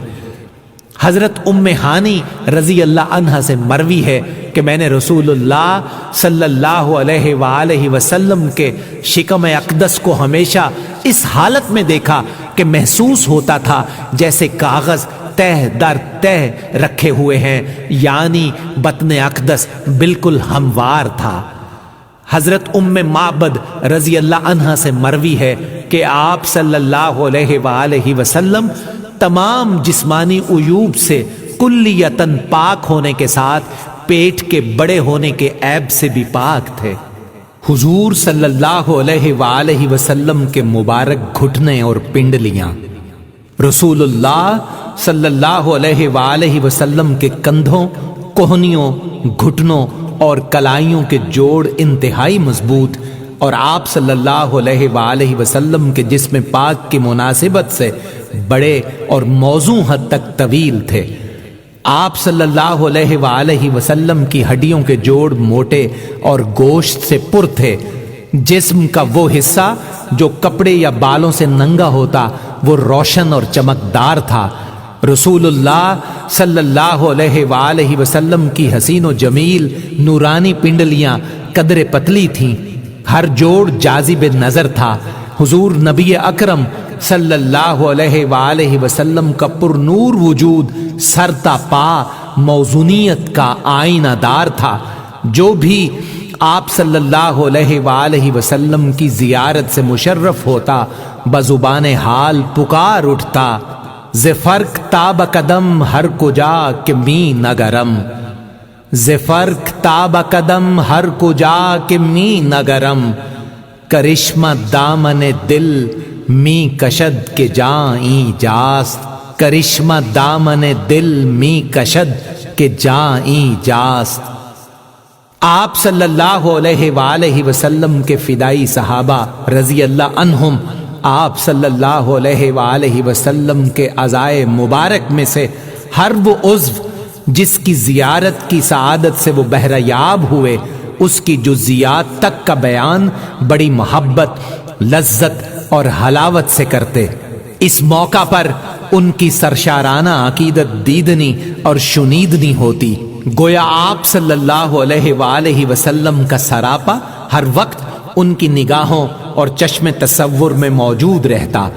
حضرت ام ہانی رضی اللہ عنہا سے مروی ہے کہ میں نے رسول اللہ صلی اللہ علیہ وآلہ وسلم کے شکم اقدس کو ہمیشہ اس حالت میں دیکھا کہ محسوس ہوتا تھا جیسے کاغذ تہ در تہ رکھے ہوئے ہیں، یعنی بطن اقدس بالکل ہموار تھا۔ حضرت ام معبد رضی اللہ عنہا سے مروی ہے کہ آپ صلی اللہ علیہ وآلہ وسلم تمام جسمانی عیوب سے کلیتاً پاک ہونے کے ساتھ پیٹ کے بڑے ہونے کے عیب سے بھی پاک تھے۔ حضور صلی اللہ علیہ وآلہ وسلم کے مبارک گھٹنے اور پنڈلیاں، رسول اللہ صلی اللہ علیہ وآلہ وسلم کے کندھوں، کوہنیوں، گھٹنوں اور کلائیوں کے جوڑ انتہائی مضبوط اور آپ صلی اللہ علیہ وآلہ وسلم کے جسم پاک کی مناسبت سے بڑے اور موزوں حد تک طویل تھے۔ آپ صلی اللہ علیہ وآلہ وسلم کی ہڈیوں کے جوڑ موٹے اور گوشت سے پر تھے۔ جسم کا وہ حصہ جو کپڑے یا بالوں سے ننگا ہوتا وہ روشن اور چمکدار تھا۔ رسول اللہ صلی اللہ علیہ وآلہ وسلم کی حسین و جمیل نورانی پنڈلیاں قدر پتلی تھیں، ہر جوڑ جاذب نظر تھا۔ حضور نبی اکرم صلی اللہ علیہ وآلہ وسلم کا پر نور وجود سر تا پا موزونیت کا آئینہ دار تھا۔ جو بھی آپ صلی اللہ علیہ وآلہ وسلم کی زیارت سے مشرف ہوتا بزبان حال پکار اٹھتا، ز فرق تاب قدم ہر کجا کہ می نگرم، ز فرق تاب قدم ہر کجا کہ می نگرم، کرشمہ دامن دل می کشد کے جائیں جاست، کرشمہ دامن دل می کشد کے جائیں جاست۔ آپ صلی اللہ علیہ وآلہ وسلم کے فدائی صحابہ رضی اللہ عنہم آپ صلی اللہ علیہ وآلہ وسلم کے اعضائے مبارک میں سے ہر وہ عضو جس کی زیارت کی سعادت سے وہ بہرہ یاب ہوئے، اس کی جزیات تک کا بیان بڑی محبت، لذت اور حلاوت سے کرتے۔ اس موقع پر ان کی سرشارانہ عقیدت دیدنی اور شنیدنی ہوتی، گویا آپ صلی اللہ علیہ وآلہ وسلم کا سراپا ہر وقت ان کی نگاہوں اور چشم تصور میں موجود رہتا۔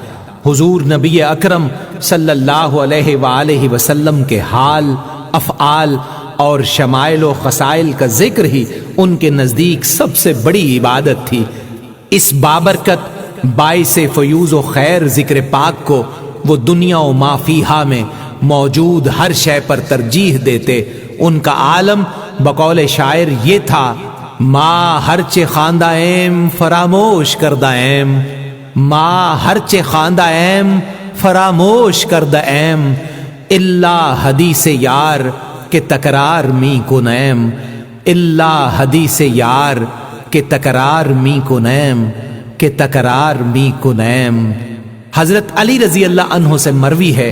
حضور نبی اکرم صلی اللہ علیہ وآلہ وسلم کے حال، افعال اور شمائل و خصائل کا ذکر ہی ان کے نزدیک سب سے بڑی عبادت تھی۔ اس بابرکت باعث فیوز و خیر ذکر پاک کو وہ دنیا و ما فیہا میں موجود ہر شے پر ترجیح دیتے۔ ان کا عالم بقول شاعر یہ تھا: ما ہرچے خواندہ ایم فراموش کردہ ایم، ما ہرچے خواندہ ایم فراموش کردہ ایم، اللہ حدیث یار کہ تکرار می کنیم، اللہ حدیث یار کہ تکرار می کنیم، کہ تکرار می کنیم۔ حضرت علی رضی اللہ عنہ سے مروی ہے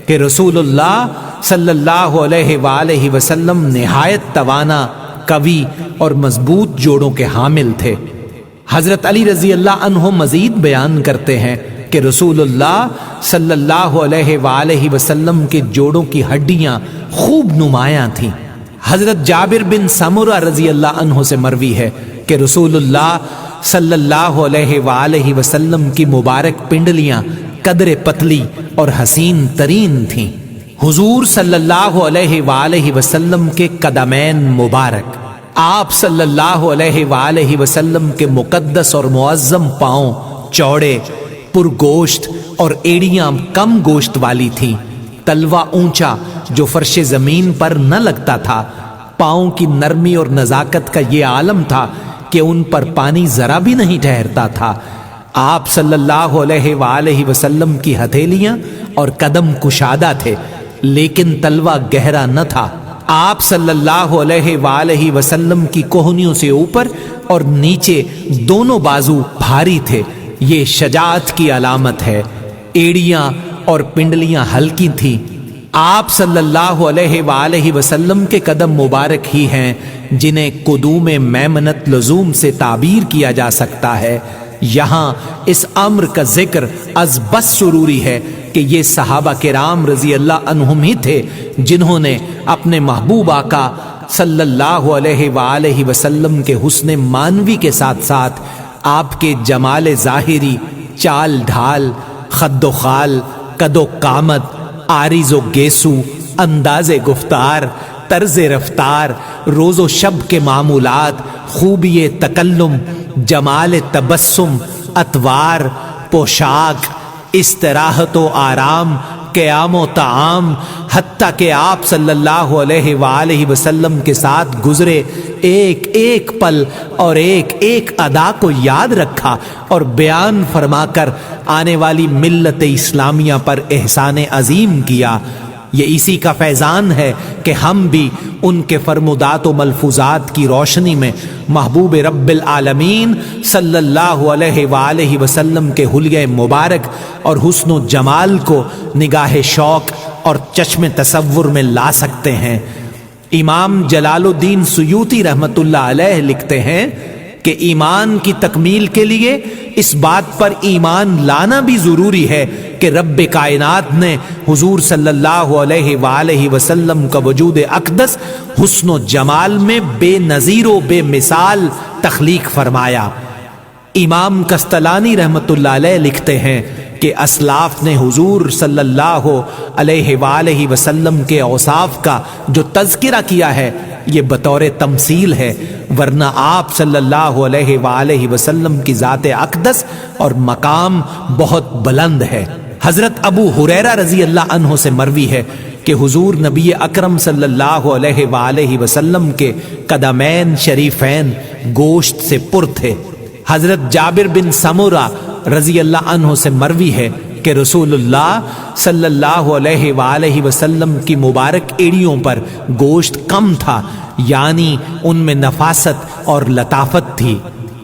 کہ رسول اللہ صلی اللہ علیہ وآلہ وسلم نہایت توانا، قوی اور مضبوط جوڑوں کے حامل تھے۔ حضرت علی رضی اللہ عنہ مزید بیان کرتے ہیں کہ رسول اللہ صلی اللہ علیہ وآلہ وسلم کے جوڑوں کی ہڈیاں خوب نمایاں تھیں۔ حضرت جابر بن سمرہ رضی اللہ عنہ سے مروی ہے کہ رسول اللہ صلی اللہ علیہ وآلہ وسلم کی مبارک پنڈلیاں قدر پتلی اور حسین ترین تھیں۔ حضور صلی اللہ علیہ وآلہ وسلم کے قدمین مبارک، آپ صلی اللہ علیہ وآلہ وسلم کے مقدس اور معظم پاؤں چوڑے، پرگوشت اور ایڑیاں کم گوشت والی تھیں۔ تلوا اونچا جو فرش زمین پر نہ لگتا تھا، پاؤں کی نرمی اور نزاکت کا یہ عالم تھا کہ ان پر پانی ذرا بھی نہیں ٹھہرتا تھا۔ آپ صلی اللہ علیہ وآلہ وسلم کی ہتھیلیاں اور قدم کشادہ تھے، لیکن تلوا گہرا نہ تھا۔ آپ صلی اللہ علیہ وآلہ وسلم کی کوہنیوں سے اوپر اور نیچے دونوں بازو بھاری تھے، یہ شجاعت کی علامت ہے۔ ایڑیاں اور پنڈلیاں ہلکی تھیں۔ آپ صلی اللہ علیہ وآلہ وسلم کے قدم مبارک ہی ہیں جنہیں قدوم میمنت لزوم سے تعبیر کیا جا سکتا ہے۔ یہاں اس امر کا ذکر از بس ضروری ہے کہ یہ صحابہ کرام رضی اللہ عنہم ہی تھے جنہوں نے اپنے محبوب آقا صلی اللہ علیہ وآلہ وسلم کے حسن مانوی کے ساتھ ساتھ آپ کے جمال ظاہری، چال ڈھال، خد و خال، قد و قامت، عارض و گیسو، انداز گفتار، طرز رفتار، روز و شب کے معمولات، خوبی تکلم، جمال تبسم، اطوار، پوشاک، استراحت و آرام، قیام و طعام، حتیٰ کہ آپ صلی اللہ علیہ وآلہ وسلم کے ساتھ گزرے ایک ایک پل اور ایک ایک ادا کو یاد رکھا اور بیان فرما کر آنے والی ملت اسلامیہ پر احسان عظیم کیا۔ یہ اسی کا فیضان ہے کہ ہم بھی ان کے فرمودات و ملفوظات کی روشنی میں محبوب رب العالمین صلی اللہ علیہ وآلہ وسلم کے حلیہ مبارک اور حسن و جمال کو نگاہ شوق اور چشم تصور میں لا سکتے ہیں۔ امام جلال الدین سیوطی رحمت اللہ علیہ لکھتے ہیں کہ ایمان کی تکمیل کے لیے اس بات پر ایمان لانا بھی ضروری ہے کہ رب کائنات نے حضور صلی اللہ علیہ وآلہ وسلم کا وجود اقدس حسن و جمال میں بے نظیر و بے مثال تخلیق فرمایا۔ امام قسطلانی رحمت اللہ علیہ لکھتے ہیں کہ اسلاف نے حضور صلی اللہ علیہ وآلہ وسلم کے اوصاف کا جو تذکرہ کیا ہے یہ بطور تمثیل ہے، ورنہ آپ صلی اللہ علیہ وآلہ وسلم کی ذات اقدس اور مقام بہت بلند ہے۔ حضرت ابو ہریرہ رضی اللہ عنہ سے مروی ہے کہ حضور نبی اکرم صلی اللہ علیہ وآلہ وسلم کے قدمین شریفین گوشت سے پر تھے۔ حضرت جابر بن سمرہ رضی اللہ عنہ سے مروی ہے کہ رسول اللہ صلی اللہ علیہ وآلہ وسلم کی مبارک ایڑیوں پر گوشت کم تھا، یعنی ان میں نفاست اور لطافت تھی۔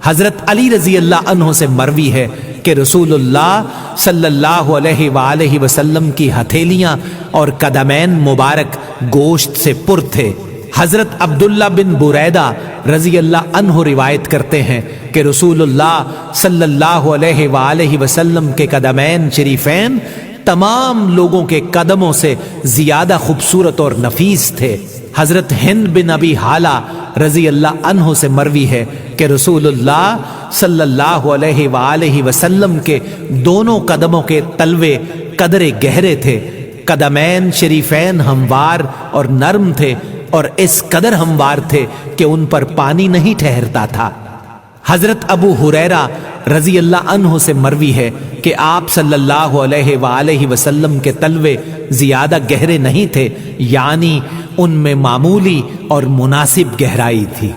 حضرت علی رضی اللہ عنہ سے مروی ہے کہ رسول اللہ صلی اللہ علیہ وآلہ وسلم کی ہتھیلیاں اور قدمین مبارک گوشت سے پر تھے۔ حضرت عبداللہ بن بریدہ رضی اللہ عنہ روایت کرتے ہیں کہ رسول اللہ صلی اللہ علیہ وآلہ وسلم کے قدمین شریفین تمام لوگوں کے قدموں سے زیادہ خوبصورت اور نفیس تھے۔ حضرت ہند بن ابی حالہ رضی اللہ عنہ سے مروی ہے کہ رسول اللہ صلی اللہ علیہ وآلہ وسلم کے دونوں قدموں کے تلوے قدرے گہرے تھے، قدمین شریفین ہموار اور نرم تھے، اور اس قدر ہموار تھے کہ ان پر پانی نہیں ٹھہرتا تھا۔ حضرت ابو ہریرہ رضی اللہ عنہ سے مروی ہے کہ آپ صلی اللہ علیہ وآلہ وسلم کے تلوے زیادہ گہرے نہیں تھے، یعنی ان میں معمولی اور مناسب گہرائی تھی۔